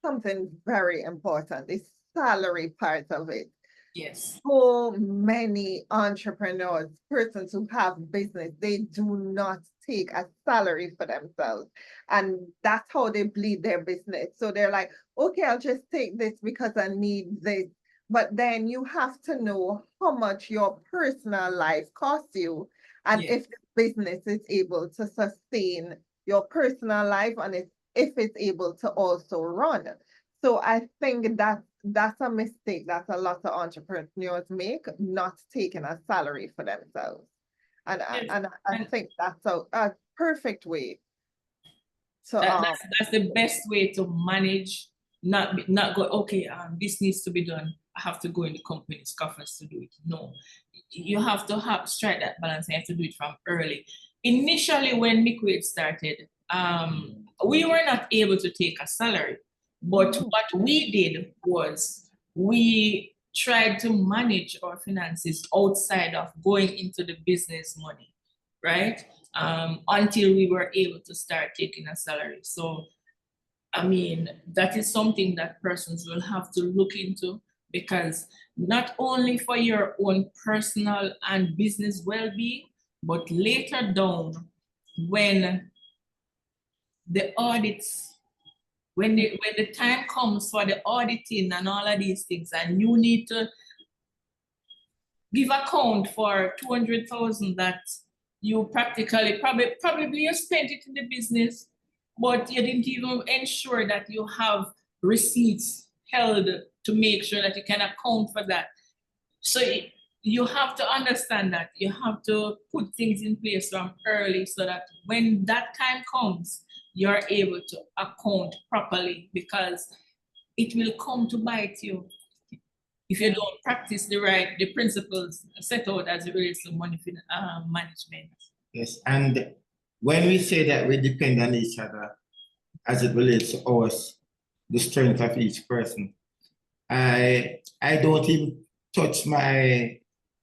something very important, the salary part of it. yes. So many entrepreneurs, persons who have business, they do not take a salary for themselves. And that's how they bleed their business. So they're like, okay, I'll just take this because I need this. But then you have to know how much your personal life costs you. And Yes. if the business is able to sustain your personal life and if it's able to also run. So I think that's a mistake that a lot of entrepreneurs make, not taking a salary for themselves. And Yes, I and think that's a perfect way to that's the best way to manage, not go, okay, this needs to be done. I have to go in the company's coffers to do it. No, you have to strike that balance. You have to do it from early. Initially, when Liquid started, we were not able to take a salary, but what we did was we tried to manage our finances outside of going into the business money, right? Until we were able to start taking a salary. So, I mean, that is something that persons will have to look into, because not only for your own personal and business well-being, but later down when the audits, when the time comes for the auditing and all of these things, and you need to give account for 200,000 that you practically, probably you spent it in the business, but you didn't even ensure that you have receipts held to make sure that you can account for that. So you have to understand that you have to put things in place from early so that when that time comes, you're able to account properly, because it will come to bite you if you don't practice the principles set out as it relates to money management. Yes, and when we say that we depend on each other as it relates to us, the strength of each person, I don't even touch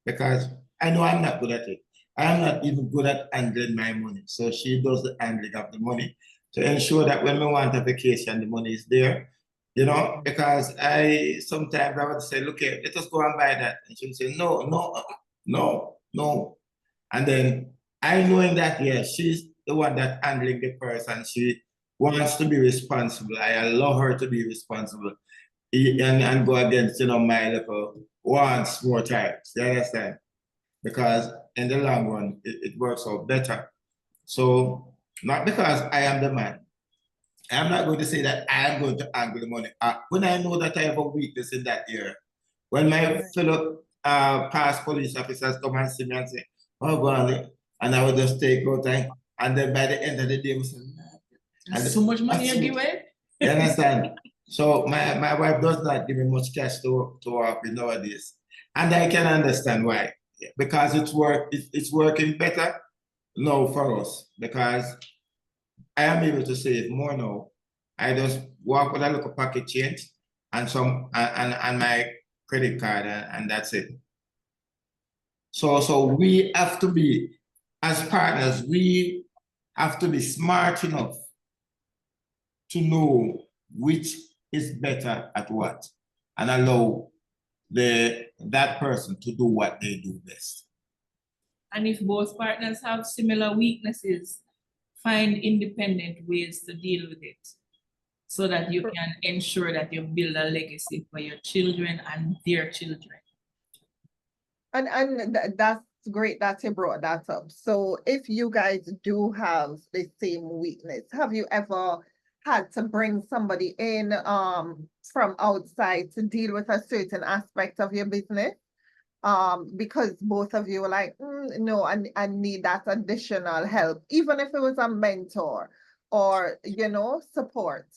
because I know I'm not good at it. I'm not even good at handling my money. So she does the handling of the money to ensure that when we want a vacation, the money is there. You know, because sometimes I would say, look here, let us go and buy that. And she would say, no. And then I knowing that, yeah, she's the one that handling the purse and she wants to be responsible. I allow her to be responsible and go against, my little wants more times. You understand? Because in the long run, it works out better. So not because I am the man. I'm not going to say that I am going to angle the money. When I know that I have a weakness in that area, when my fellow past police officers come and see me and say, oh, God, and I will just take out time. And then by the end of the day, we say, and so much money you give away? You understand? So my wife does not give me much cash to work with nowadays. And I can understand why. Because it's working better now for us. Because I am able to save more now. I just walk with a little pocket change and and my credit card and that's it. So we have to be, as partners, we have to be smart enough to know which is better at what and allow that person to do what they do best. And if both partners have similar weaknesses, find independent ways to deal with it so that you can ensure that you build a legacy for your children and their children. And that's great that you brought that up. So if you guys do have the same weakness, have you ever had to bring somebody in from outside to deal with a certain aspect of your business? Because both of you were like, no, I need that additional help, even if it was a mentor or, support.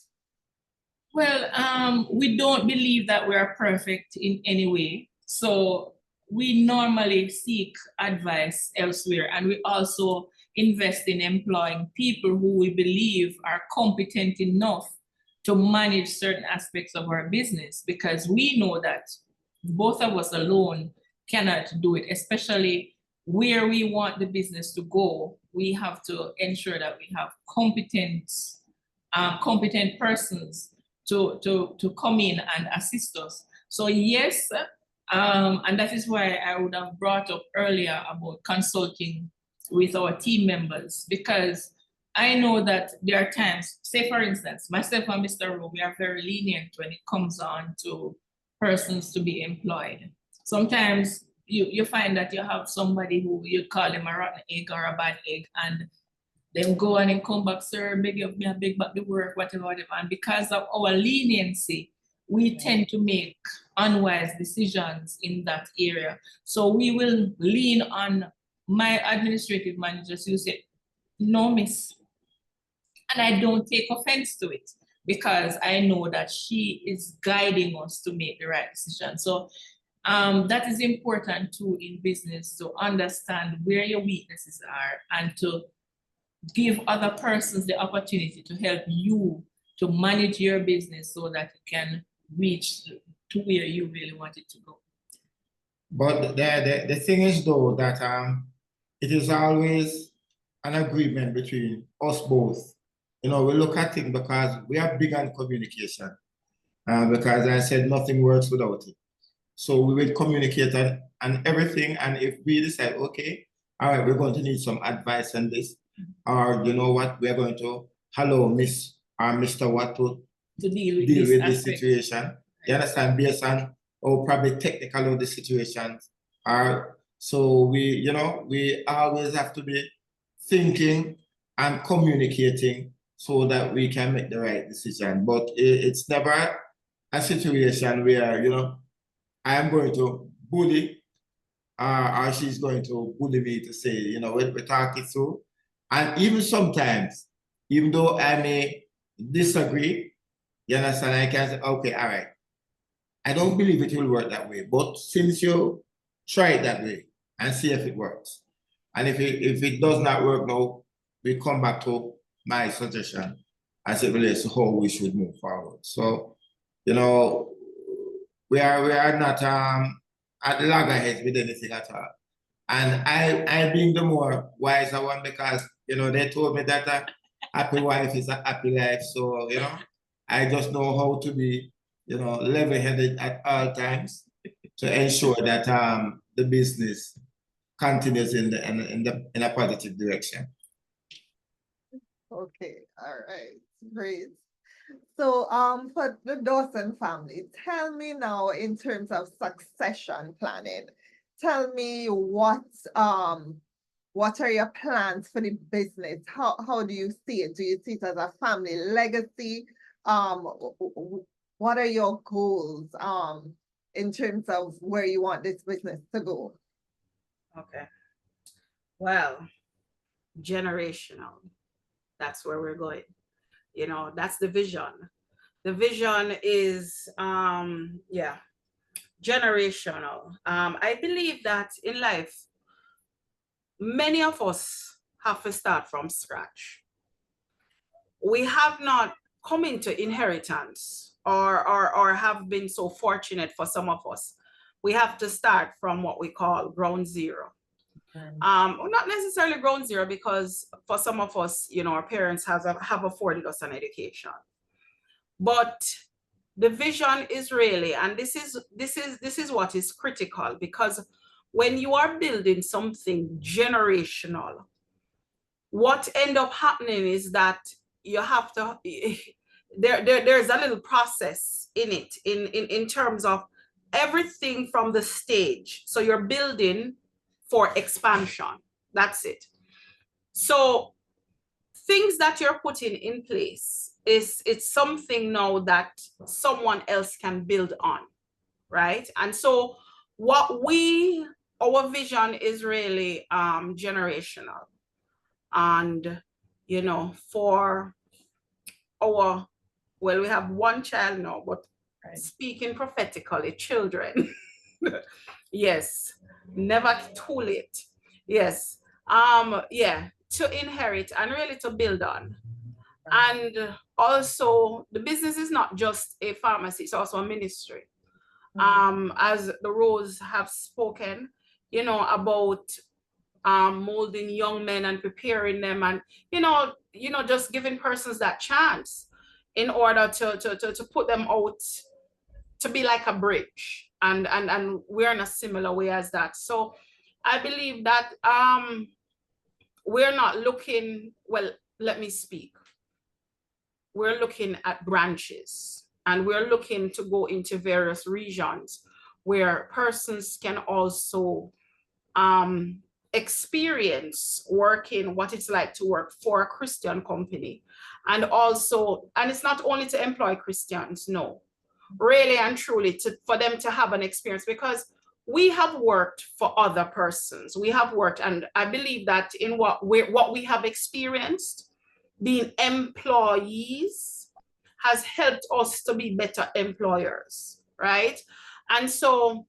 Well, we don't believe that we are perfect in any way. So we normally seek advice elsewhere, and we also invest in employing people who we believe are competent enough to manage certain aspects of our business, because we know that both of us alone cannot do it, especially where we want the business to go. We have to ensure that we have competent persons to come in and assist us. So yes, and that is why I would have brought up earlier about consulting with our team members, because I know that there are times, say for instance, myself and Mr. Rowe, we are very lenient when it comes on to persons to be employed. Sometimes you find that you have somebody who you call them a rotten egg or a bad egg, and then go on and come back, sir, beg up me and beg back the work, whatever. And because of our leniency, we tend to make unwise decisions in that area. So we will lean on my administrative managers who say, no, miss. And I don't take offense to it because I know that she is guiding us to make the right decision. So that is important too in business, to understand where your weaknesses are and to give other persons the opportunity to help you to manage your business so that you can reach to where you really want it to go. But the thing is though that it is always an agreement between us both. You know, we look at things because we are big on communication. Because I said nothing works without it. So we will communicate on everything. And if we decide, okay, all right, we're going to need some advice on this, or you know what, we're going to, hello, Miss or Mr. What to deal with this situation. You understand, based on probably technical of the situation. So we always have to be thinking and communicating so that we can make the right decision. But it's never a situation where, you know, I am going to bully or she's going to bully me to say, you know, we talk it through. And even sometimes, even though I may disagree, you understand, I can say, okay, all right, I don't believe it will work that way, but since you try it that way and see if it works. And if it does not work now, we come back to my suggestion as it relates to how we should move forward. So, you know, we are not at loggerheads with anything at all. And I being the more wiser one, because, you know, they told me that a happy wife is a happy life. So, you know, I just know how to be, you know, level-headed at all times to ensure that the business continues in a positive direction. Okay, all right, great. So for the Dawson family, tell me now in terms of succession planning, tell me what are your plans for the business? How do you see it? Do you see it as a family legacy? What are your goals in terms of where you want this business to go? Okay. Well, generational. That's where we're going. You know, that's the vision. The vision is, generational. I believe that in life, many of us have to start from scratch. We have not come into inheritance or have been so fortunate for some of us. We have to start from what we call ground zero. Not necessarily ground zero, because for some of us, you know, our parents have afforded us an education. But the vision is really, and this is what is critical, because when you are building something generational, what end up happening is that you have to, there's a little process in it, in terms of everything from the stage. So you're building for expansion. That's it. So things that you're putting in place it's something now that someone else can build on, right? And so our vision is really generational. And you know, for our, well, we have one child now, but speaking prophetically, children. Yes, never too late. Yes. To inherit and really to build on. And also the business is not just a pharmacy, it's also a ministry. as the Rose have spoken, you know, about molding young men and preparing them, and just giving persons that chance in order to put them out to be like a bridge, and we're in a similar way as that. So I believe that we're not looking, well, let me speak. We're looking at branches, and we're looking to go into various regions where persons can also experience working, what it's like to work for a Christian company. And also, and it's not only to employ Christians, no, really and truly for them to have an experience, because we have worked for other persons. We have worked, and I believe that in what we have experienced being employees has helped us to be better employers, right? And so,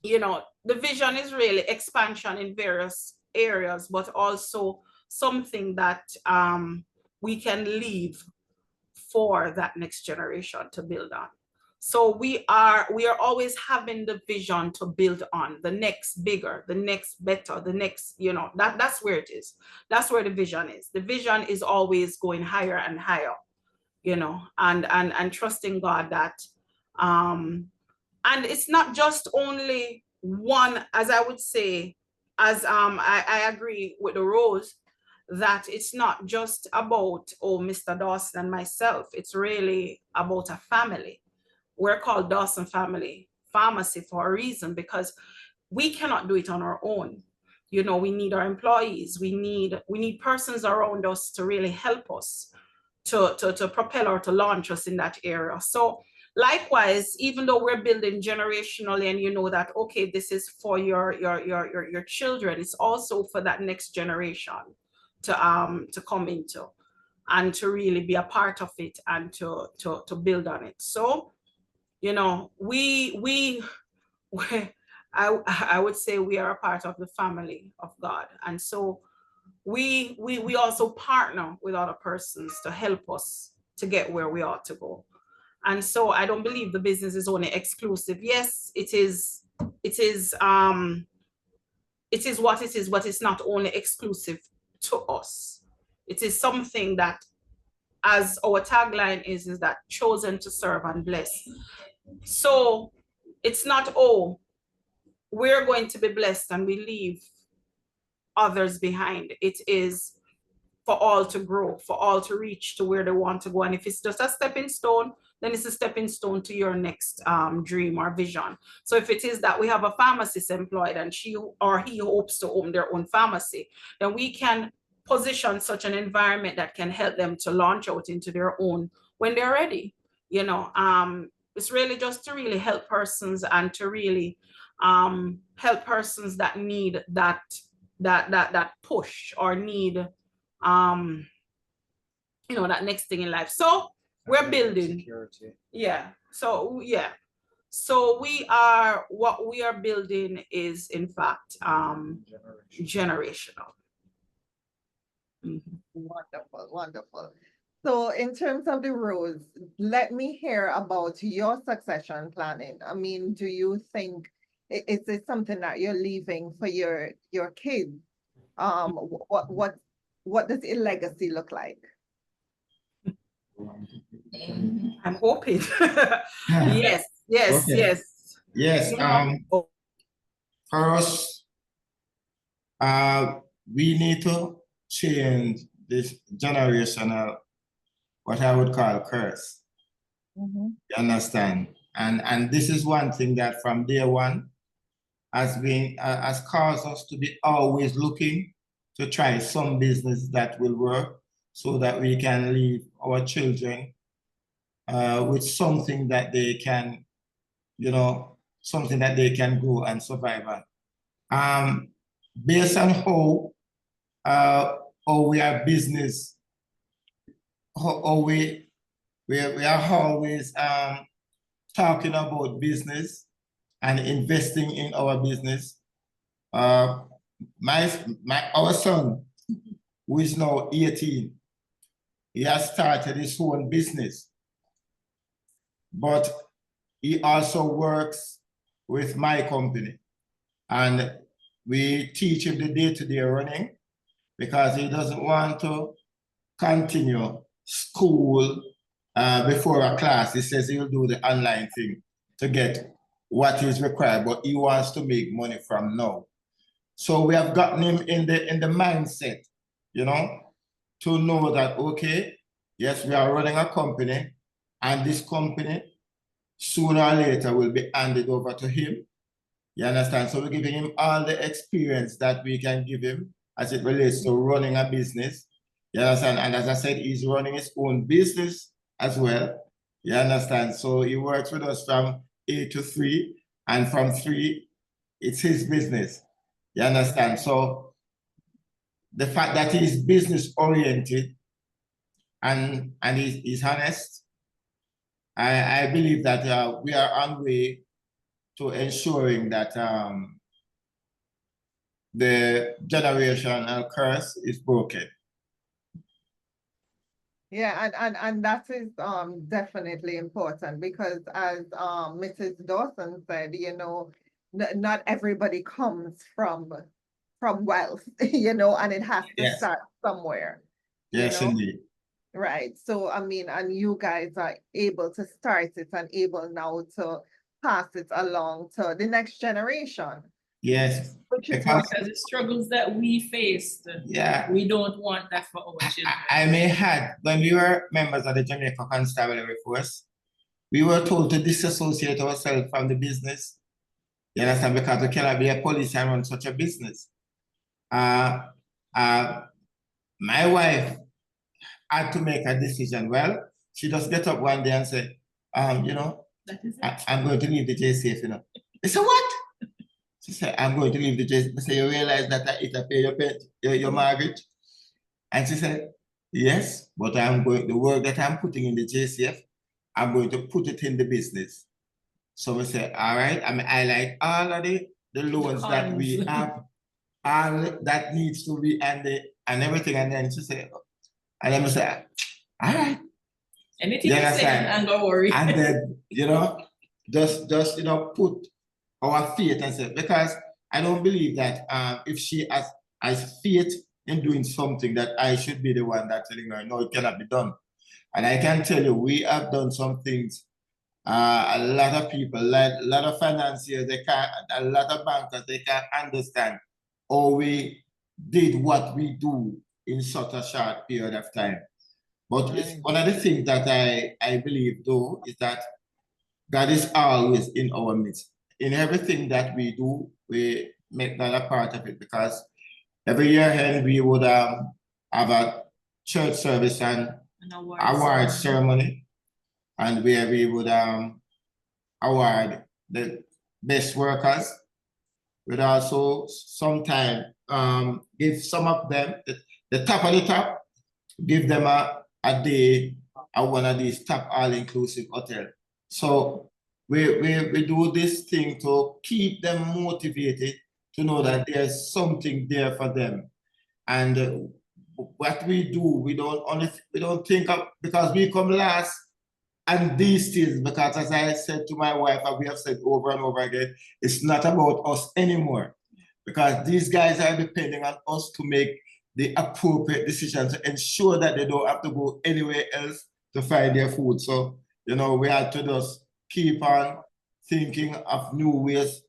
you know, the vision is really expansion in various areas, but also something that we can leave for that next generation to build on. So we are always having the vision to build on the next bigger, the next better, the next, you know, that's where it is. That's where the vision is. The vision is always going higher and higher, you know, and trusting God that, and it's not just only one, as I would say, as I agree with the Rose, that it's not just about, oh, Mr. Dawson and myself. It's really about a family. We're called Dawson Family Pharmacy for a reason, because we cannot do it on our own. You know, we need our employees. We need persons around us to really help us to propel or to launch us in that area. So likewise, even though we're building generationally, and you know that, okay, this is for your children, it's also for that next generation to come into and to really be a part of it and to build on it. So, you know, I would say we are a part of the family of God. And so we also partner with other persons to help us to get where we ought to go. And so I don't believe the business is only exclusive. Yes, it is what it is, but it's not only exclusive to us. It is something that, as our tagline is that chosen to serve and bless. So it's not, oh, we're going to be blessed and we leave others behind. It is for all to grow, for all to reach to where they want to go. And if it's just a stepping stone, then it's a stepping stone to your next dream or vision. So if it is that we have a pharmacist employed and she or he hopes to own their own pharmacy, then we can position such an environment that can help them to launch out into their own when they're ready. You know, it's really just to really help persons and to really help persons that need that push or need you know, that next thing in life. So we're building security. Yeah. So yeah. So what we are building is in fact generational. Wonderful, wonderful. So in terms of the Rose, let me hear about your succession planning. I mean, do you think is it something that you're leaving for your kids? What does your legacy look like? I'm hoping. Yes. Okay. Yes. For us, we need to change this generational, what I would call curse. You understand? And this is one thing that from day one has caused us to be always looking to try some business that will work so that we can leave our children with something that they can, you know, something that they can go and survive on. Based on how we are business, how we are always talking about business and investing in our business. Our son, who is now 18, he has started his own business. But he also works with my company. And we teach him the day-to-day running because he doesn't want to continue school before a class. He says he'll do the online thing to get what is required, but he wants to make money from now. So we have gotten him in the mindset, you know, to know that, okay, yes, we are running a company, and this company sooner or later will be handed over to him. You understand? So we're giving him all the experience that we can give him as it relates to running a business. You understand? And as I said, he's running his own business as well. You understand? So he works with us from 8 to 3, and from 3, it's his business. You understand? So the fact that he's business oriented and he's honest, I believe that we are on way to ensuring that the generational curse is broken. Yeah, and that is definitely important because as Mrs. Dawson said, you know, not everybody comes from wealth, you know, and it has to Yes. start somewhere. Yes, you know? indeed. Right. So I mean, and you guys are able to start it and able now to pass it along to the next generation. Yes. Which is Because Because the struggles that we faced, yeah, we don't want that for our children. I may add, when we were members of the Jamaica Constabulary Force, we were told to disassociate ourselves from the business. You understand? Because we cannot be a police and run such a business. My wife had to make a decision. Well, she just get up one day and say, you know, That is it. I'm going to leave the JCF, you know. I said, what? She said, I'm going to leave the JCF. I said, you realize that I pay your mortgage? And she said, yes, but the work that I'm putting in the JCF, I'm going to put it in the business. So we said, all right, I mean, I like all of the loans that we have, all that needs to be, and everything. And then she said, and then we said, all right. Anything you say, and don't worry. And then, you know, just you know, put our faith and say, because I don't believe that if she has faith in doing something, that I should be the one that's telling her, no, it cannot be done. And I can tell you, we have done some things. A lot of people, like a lot of financiers, a lot of bankers, they can't understand how we did what we do in such a short period of time. But it's one of the things that I believe, though, is that God is always in our midst. In everything that we do, we make that a part of it, because every year end we would have a church service and an award ceremony, and where we would award the best workers. We'd also sometimes give some of them, the top of the top, give them a day at one of these top all-inclusive hotels. So we do this thing to keep them motivated, to know that there's something there for them. And what we do, we don't think of, because we come last, and these things, because as I said to my wife, and we have said over and over again, it's not about us anymore, because these guys are depending on us to make the appropriate decision to ensure that they don't have to go anywhere else to find their food. So, you know, we have to just keep on thinking of new ways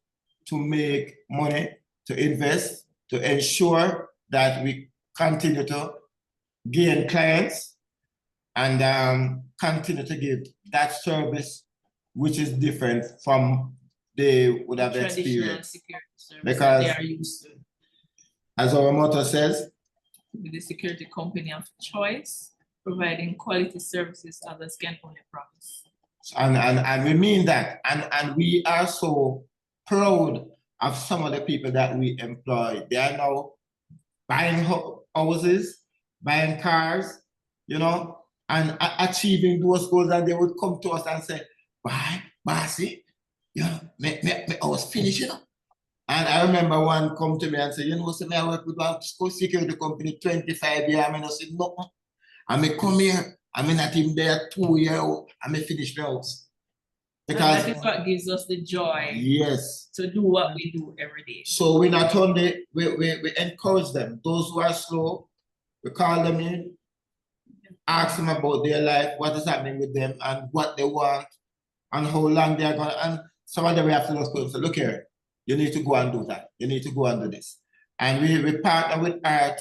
to make money, to invest, to ensure that we continue to gain clients and continue to give that service which is different from they would have experienced. Security service because they are used to. As our motto says, With the security company of choice, providing quality services others can only promise. and we mean that, and we are so proud of some of the people that we employ. They are now buying houses, buying cars, you know, and achieving those goals, and they would come to us and say, why, bossy, you know, me house finish, you know. And I remember one come to me and say, you know, so I work with one security company 25 years. I said, no, I may come here, I may not even there 2 years old, I may finish the house. And that Because is what gives us the joy yes, to do what we do every day. so we not only we encourage them. Those who are slow, we call them in, ask them about their life, what is happening with them, and what they want, and how long they are going. And some of them we have to say, look here, you need to go and do that. You need to go and do this. And we partner with art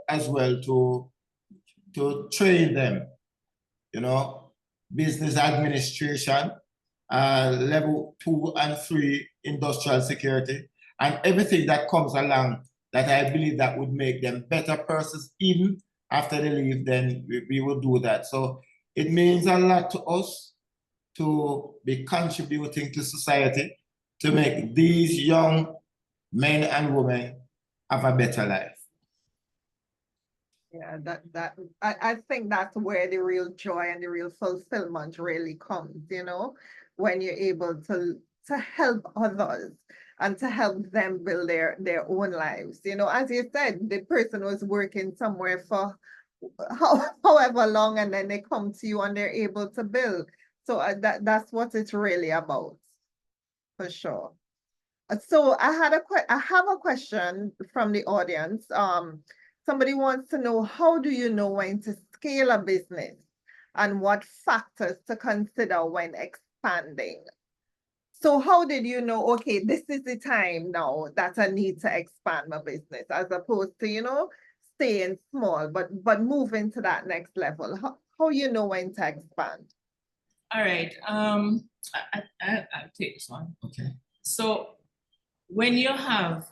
as well to train them, you know, business administration, level 2 and 3 industrial security, and everything that comes along that I believe that would make them better persons even after they leave, then we will do that. So it means a lot to us to be contributing to society to make these young men and women have a better life. Yeah, I think that's where the real joy and the real fulfillment really comes, you know, when you're able to help others and to help them build their own lives. You know, as you said, the person was working somewhere for however long, and then they come to you and they're able to build. So that's what it's really about, for sure. So I have a question from the audience. Somebody wants to know, how do you know when to scale a business and what factors to consider when expanding? So how did you know, okay, this is the time now that I need to expand my business, as opposed to, you know, staying small, but moving to that next level? How you know when to expand? All right. I'll take this one. Okay. So when you have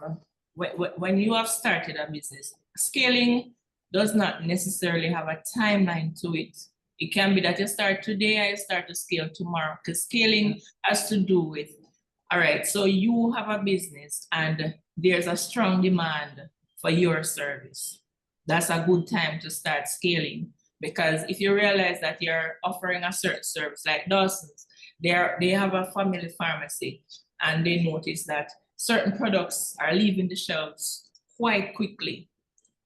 started a business, scaling does not necessarily have a timeline to it. It can be that you start today and you start to scale tomorrow, because scaling has to do with, all right, so you have a business and there's a strong demand for your service. That's a good time to start scaling, because if you realize that you're offering a certain service like Dawson's, they have a family pharmacy, and they notice that certain products are leaving the shelves quite quickly.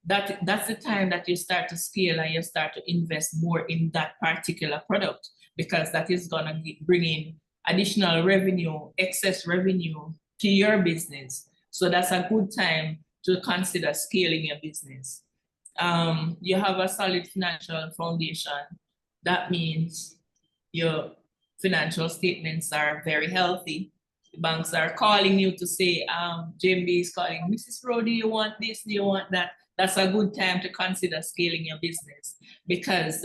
That's the time that you start to scale and you start to invest more in that particular product, because that is gonna bring in additional revenue, excess revenue to your business. So that's a good time to consider scaling your business. You have a solid financial foundation. That means your financial statements are very healthy. The banks are calling you to say, JMB is calling, Mrs. Rowe, do you want this? Do you want that? That's a good time to consider scaling your business, because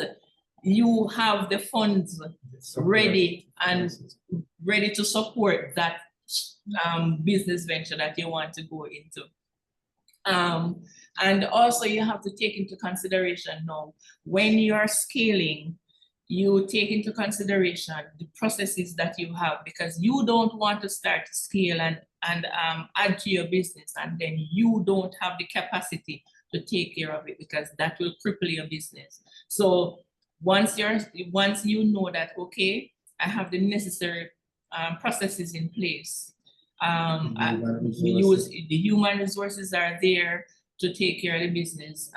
you have the funds ready to support that business venture that you want to go into. And also you have to take into consideration now, when you are scaling, you take into consideration the processes that you have, because you don't want to start to scale and add to your business, and then you don't have the capacity to take care of it, because that will cripple your business. So once you know that, okay, I have the necessary processes in place, we use the human resources are there to take care of the business.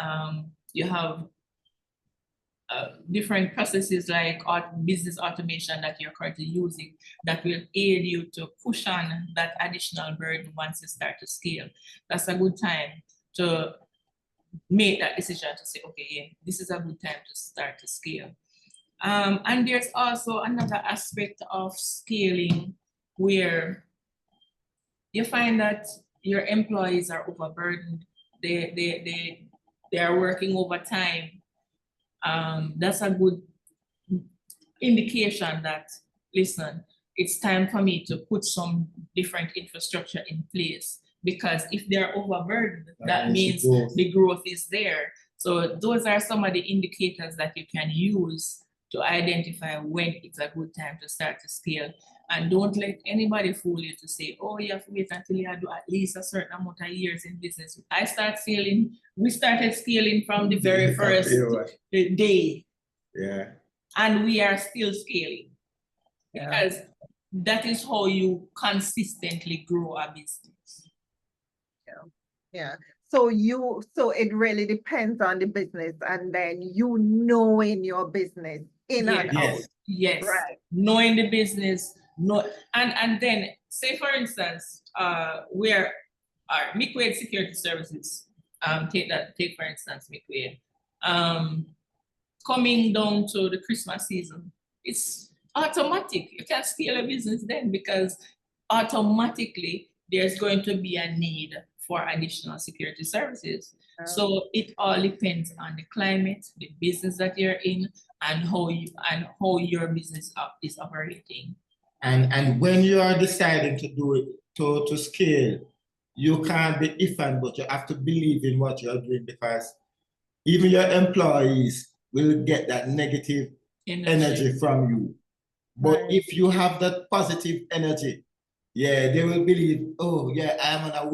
You have different processes like business automation that you're currently using that will aid you to push on that additional burden once you start to scale. That's a good time to make that decision to say, okay, yeah, this is a good time to start to scale. And there's also another aspect of scaling where you find that your employees are overburdened. They are working overtime. That's a good indication that, listen, it's time for me to put some different infrastructure in place, because if they're overburdened, that means the growth is there. So those are some of the indicators that you can use to identify when it's a good time to start to scale. And don't let anybody fool you to say, oh, you have to wait until you do at least a certain amount of years in business. We started scaling from the very first day. Yeah. And we are still scaling, because that is how you consistently grow a business. Yeah. So it really depends on the business, and then knowing your business in and out. Yes. Right. Knowing the business, no, and then say for instance, where our McQuaid Security Services, take for instance McQuaid, coming down to the Christmas season, it's automatic. You can scale a business then because automatically there's going to be a need for additional security services. So it all depends on the climate, the business that you're in, and how your business is operating. And when you are deciding to do it, to scale, you can't be iffy, but you have to believe in what you're doing, because even your employees will get that negative energy from you. But if you have that positive energy, yeah, they will believe, oh yeah, I'm on a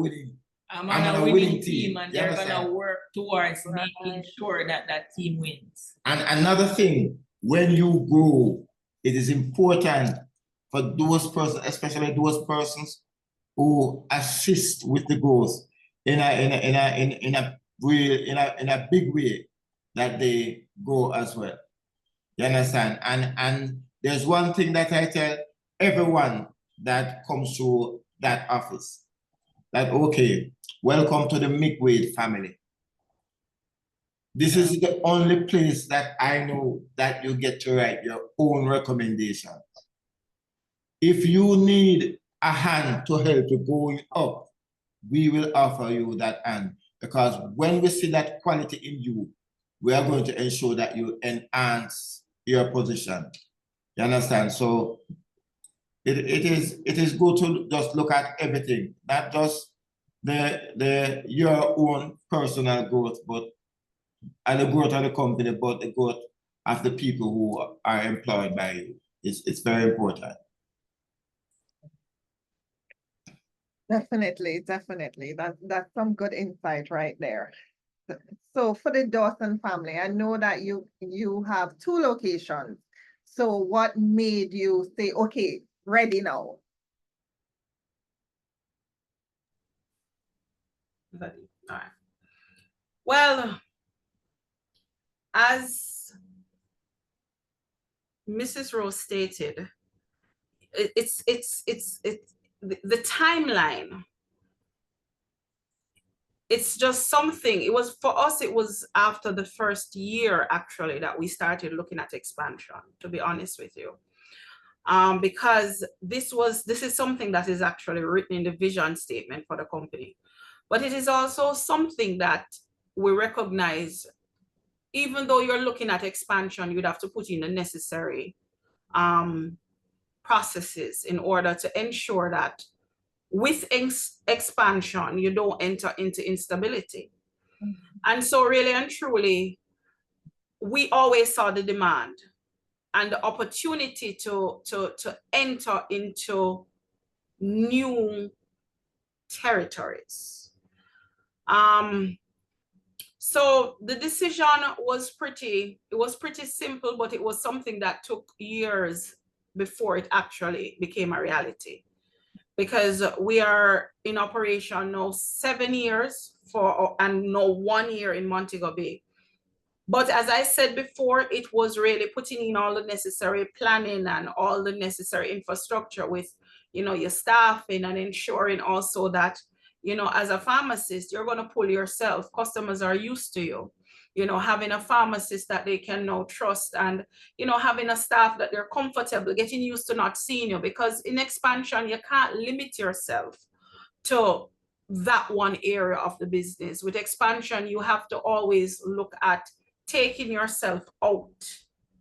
winning team, and they're gonna work towards making sure that that team wins. And another thing, when you grow, it is important for those persons, especially those persons who assist with the growth in a big way, that they go as well. You understand? And there's one thing that I tell everyone that comes to that office, that okay, welcome to the McWade family. This is the only place that I know that you get to write your own recommendations. If you need a hand to help you going up, we will offer you that hand, because when we see that quality in you, we are going to ensure that you enhance your position. You understand? So it is good to just look at everything, not just your own personal growth, and the growth of the company, but the growth of the people who are employed by you. It's very important. Definitely. That's some good insight right there. So for the Dawson family, I know that you have 2 locations. So what made you say, okay, ready now? All right. Well, as Mrs. Rose stated, it's the timeline. It's just something. It was for us. It was after the first year actually that we started looking at expansion. To be honest with you, because this is something that is actually written in the vision statement for the company, but it is also something that we recognize. Even though you're looking at expansion, you'd have to put in the necessary processes in order to ensure that with expansion, you don't enter into instability. And so really and truly, we always saw the demand and the opportunity to enter into new territories. So the decision was pretty simple, but it was something that took years before it actually became a reality. Because we are in operation now 7 years and now 1 year in Montego Bay. But as I said before, it was really putting in all the necessary planning and all the necessary infrastructure with, your staffing, and ensuring also that, as a pharmacist, you're going to pull yourself. Customers are used to you, having a pharmacist that they can now trust, and, having a staff that they're comfortable, getting used to not seeing you, because in expansion, you can't limit yourself to that one area of the business. With expansion, you have to always look at taking yourself out,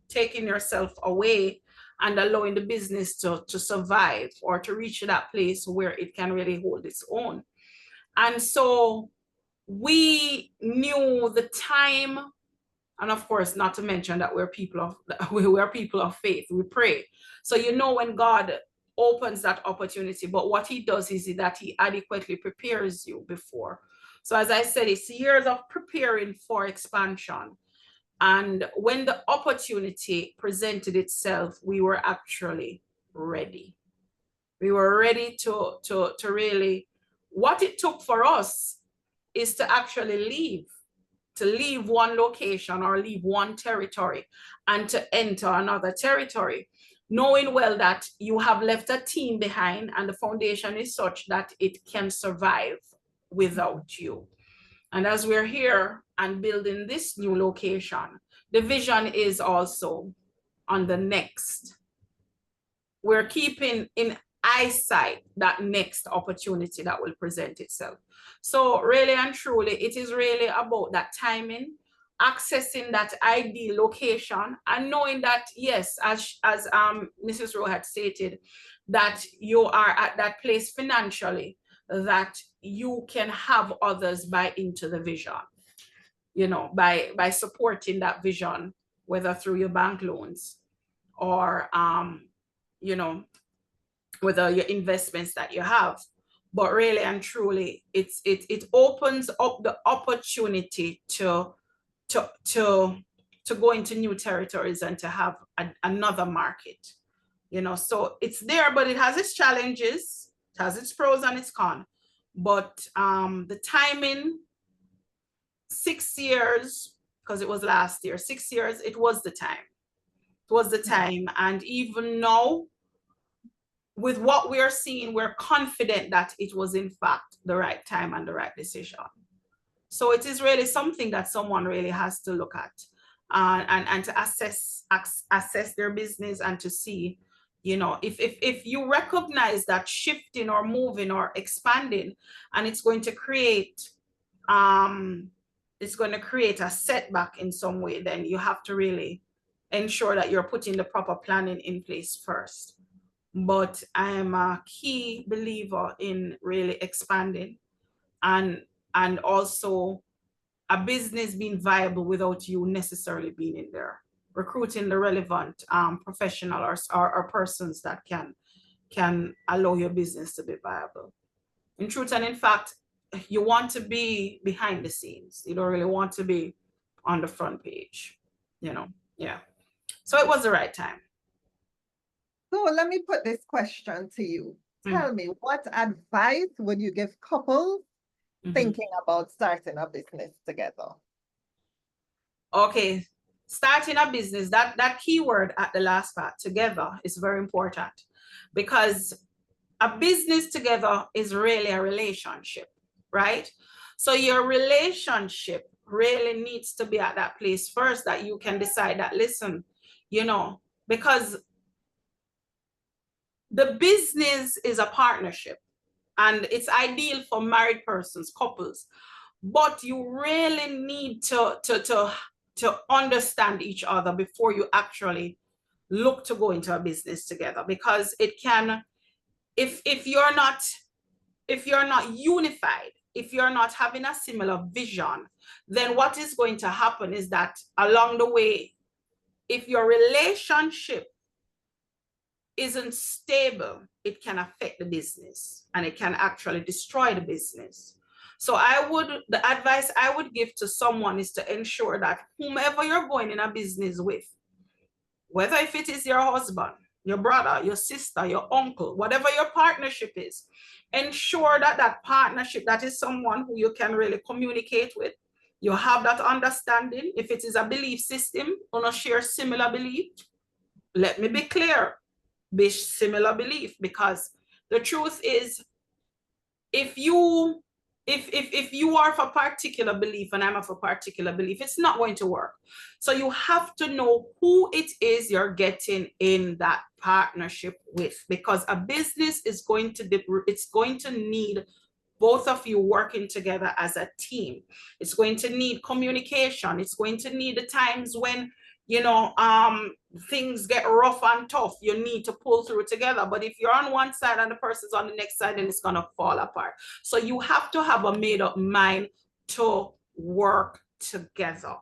taking yourself away, and allowing the business to survive or to reach that place where it can really hold its own. And so we knew the time, and of course, not to mention that we're people of faith. We pray. So when God opens that opportunity, but what he does is that he adequately prepares you before. So as I said, it's years of preparing for expansion. And when the opportunity presented itself, we were actually ready. We were ready to really, what it took for us is to actually leave one location or leave one territory and to enter another territory. knowing well that you have left a team behind and the foundation is such that it can survive without you. And as we're here and building this new location, the vision is also on the next. We're keeping in eyesight that next opportunity that will present itself. So really and truly, it is really about that timing, accessing that ideal location, and knowing that, yes, as Mrs. Rowe had stated, that you are at that place financially that you can have others buy into the vision, you know, by supporting that vision, whether through your bank loans or you know, whether your investments that you have. But really and truly, it opens up the opportunity to go into new territories and to have another market, you know. So it's there, but it has its challenges, it has its pros and its cons. But the timing, 6 years, because it was last year, 6 years, it was the time. It was the time. And even now, with what we are seeing, we're confident that it was in fact the right time and the right decision. So it is really something that someone really has to look at and to assess their business and to see, you know, if you recognize that shifting or moving or expanding and it's going to create a setback in some way, then you have to really ensure that you're putting the proper planning in place first. But I am a key believer in really expanding and also a business being viable without you necessarily being in there, recruiting the relevant professional or persons that can allow your business to be viable. In truth and in fact, you want to be behind the scenes. You don't really want to be on the front page, you know. Yeah. So it was the right time. So let me put this question to you. Tell me, what advice would you give couples thinking about starting a business together? Okay, starting a business, that keyword at the last part, together, is very important, because a business together is really a relationship, right? So your relationship really needs to be at that place first that you can decide that, listen, you know, because the business is a partnership and it's ideal for married persons, couples, but you really need to understand each other before you actually look to go into a business together, because it can, if you're not unified, if you're not having a similar vision, then what is going to happen is that along the way, if your relationship isn't stable, it can affect the business and it can actually destroy the business. So the advice I would give to someone is to ensure that whomever you're going in a business with, whether if it is your husband, your brother, your sister, your uncle, whatever your partnership is, ensure that that partnership, that is someone who you can really communicate with. You have that understanding. If it is a belief system, on a share similar belief, let me be clear, be similar belief, because the truth is, if you are of a particular belief and I'm of a particular belief, it's not going to work. So you have to know who it is you're getting in that partnership with, because a business is going to need both of you working together as a team. It's going to need communication. It's going to need the times when, you know, things get rough and tough. You need to pull through together. But if you're on one side and the person's on the next side, then it's gonna fall apart. So you have to have a made up mind to work together.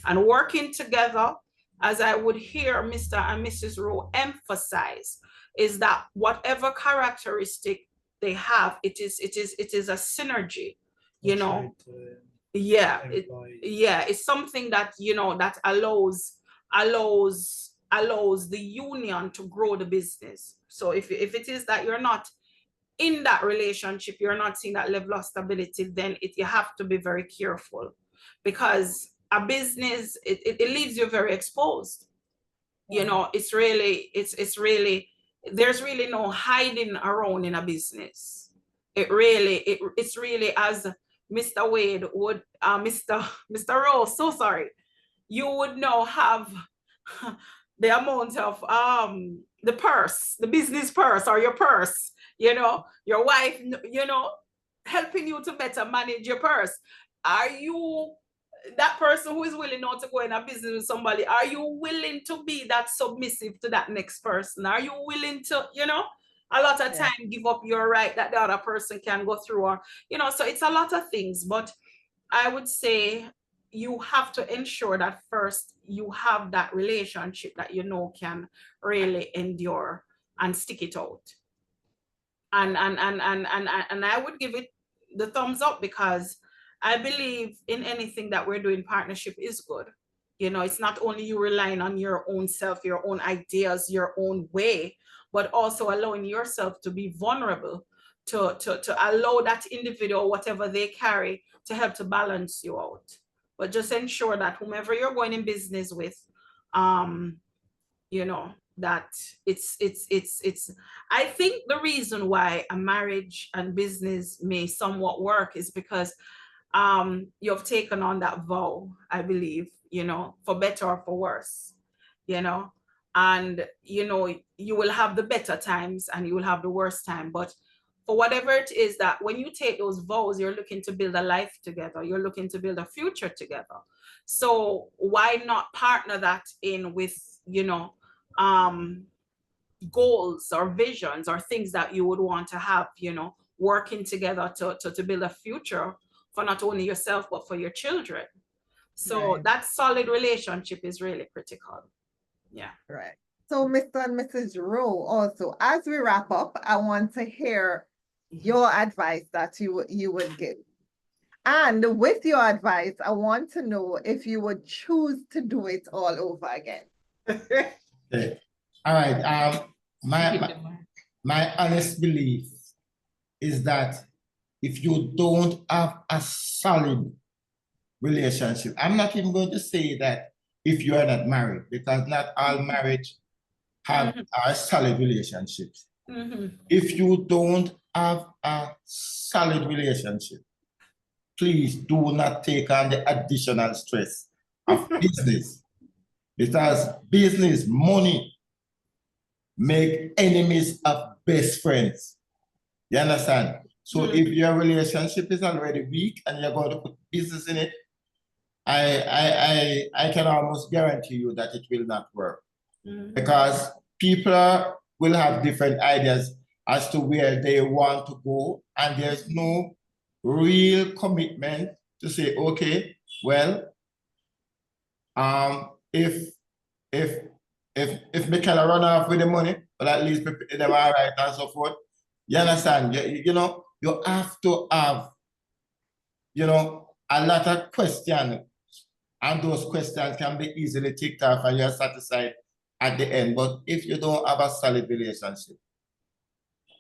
And working together, as I would hear Mr. and Mrs. Rowe emphasize, is that whatever characteristic they have, it is a synergy, you know. Yeah, it's something that, you know, that allows the union to grow the business. So if it is that you're not in that relationship, you're not seeing that level of stability, then you have to be very careful, because a business, it leaves you very exposed. You know, it's really, there's really no hiding around in a business. It's really, as Mr. Wade would, Mr. Rose, so sorry, you would now have the amount of the purse, the business purse, or your purse, you know, your wife, you know, helping you to better manage your purse. Are you that person who is willing now to go in a business with somebody? Are you willing to be that submissive to that next person? Are you willing to, you know, a lot of time give up your right that the other person can go through, or, you know, so it's a lot of things. But I would say you have to ensure that first you have that relationship that you know can really endure and stick it out. And I would give it the thumbs up, because I believe in anything that we're doing, partnership is good. You know, it's not only you relying on your own self, your own ideas, your own way, but also allowing yourself to be vulnerable, to allow that individual, whatever they carry, to help to balance you out. But just ensure that whomever you're going in business with, you know, that it's I think the reason why a marriage and business may somewhat work is because you've taken on that vow, I believe, you know, for better or for worse, you know, and you know, you will have the better times and you will have the worst time. But for whatever it is, that when you take those vows, you're looking to build a life together, you're looking to build a future together. So why not partner that in with, you know, goals or visions or things that you would want to have, you know, working together to build a future for not only yourself, but for your children. So Right. that solid relationship is really critical. Yeah. Right. So, Mr. and Mrs. Rowe, also, as we wrap up, I want to hear your advice that you would give. And with your advice, I want to know if you would choose to do it all over again. Okay. All right. My honest belief is that if you don't have a solid relationship, I'm not even going to say that if you are not married, because not all marriage have a solid relationships. If you don't have a solid relationship, please do not take on the additional stress of business, because business, money, make enemies of best friends. You understand? So if your relationship is already weak and you're going to put business in it, I can almost guarantee you that it will not work. Because people will have different ideas as to where they want to go, and there's no real commitment to say, okay, well, if Michaela run off with the money, but at least them all right and so forth. You understand? You know, you have to have, you know, a lot of questions, and those questions can be easily ticked off and you're satisfied at the end. But if you don't have a solid relationship,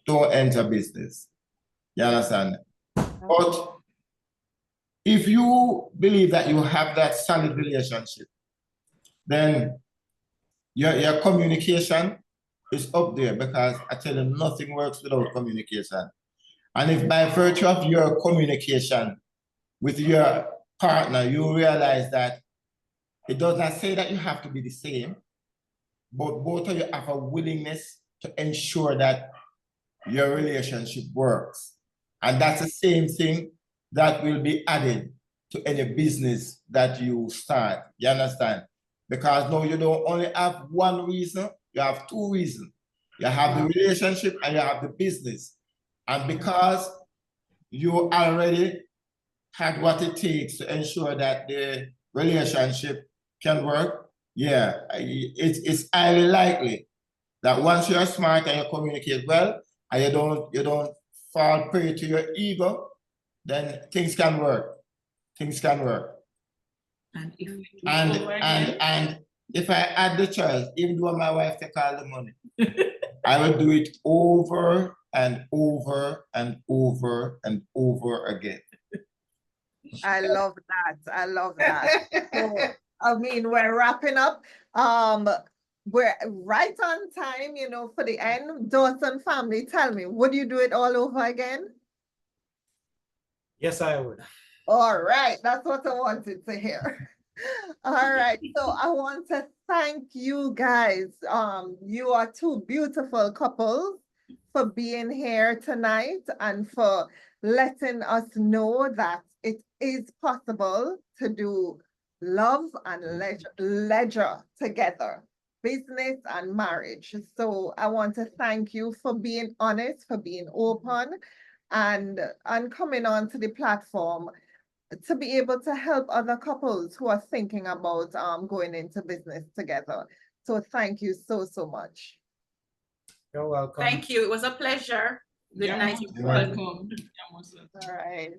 don't enter business. You understand? But if you believe that you have that solid relationship, then your communication is up there, because I tell you, nothing works without communication. And if by virtue of your communication with your partner, you realize that it does not say that you have to be the same, but both of you have a willingness to ensure that your relationship works. And that's the same thing that will be added to any business that you start. You understand? Because now you don't only have one reason, you have two reasons. You have the relationship and you have the business. And because you already had what it takes to ensure that the relationship can work, yeah, it's highly likely that once you're smart and you communicate well, and you don't fall prey to your ego, then things can work. Things can work. And if we do And if I had the choice, even though my wife take all the money, I will do it over and over and over and over again. I love that. I love that. So, I mean, we're wrapping up. we're right on time, you know, for the end. Dawson family, tell me, would you do it all over again? Yes, I would. All right, that's what I wanted to hear. All right, so I want to thank you guys. You are two beautiful couples for being here tonight and for letting us know that it is possible to do love and leisure together, business and marriage. So I want to thank you for being honest, for being open, and coming on to the platform to be able to help other couples who are thinking about going into business together. So thank you so, so much. You're welcome. Thank you. It was a pleasure. Good You're night. most everyone. welcome. You're most welcome. All right.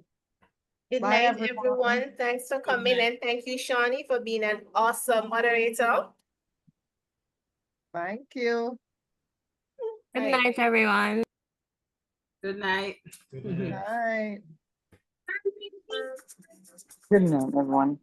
Good Bye, night, everyone. everyone. Thanks for coming, and thank you, Shawnee, for being an awesome moderator. Thank you. Good Right. night, everyone. Good night. Good night. Bye. Good night, everyone.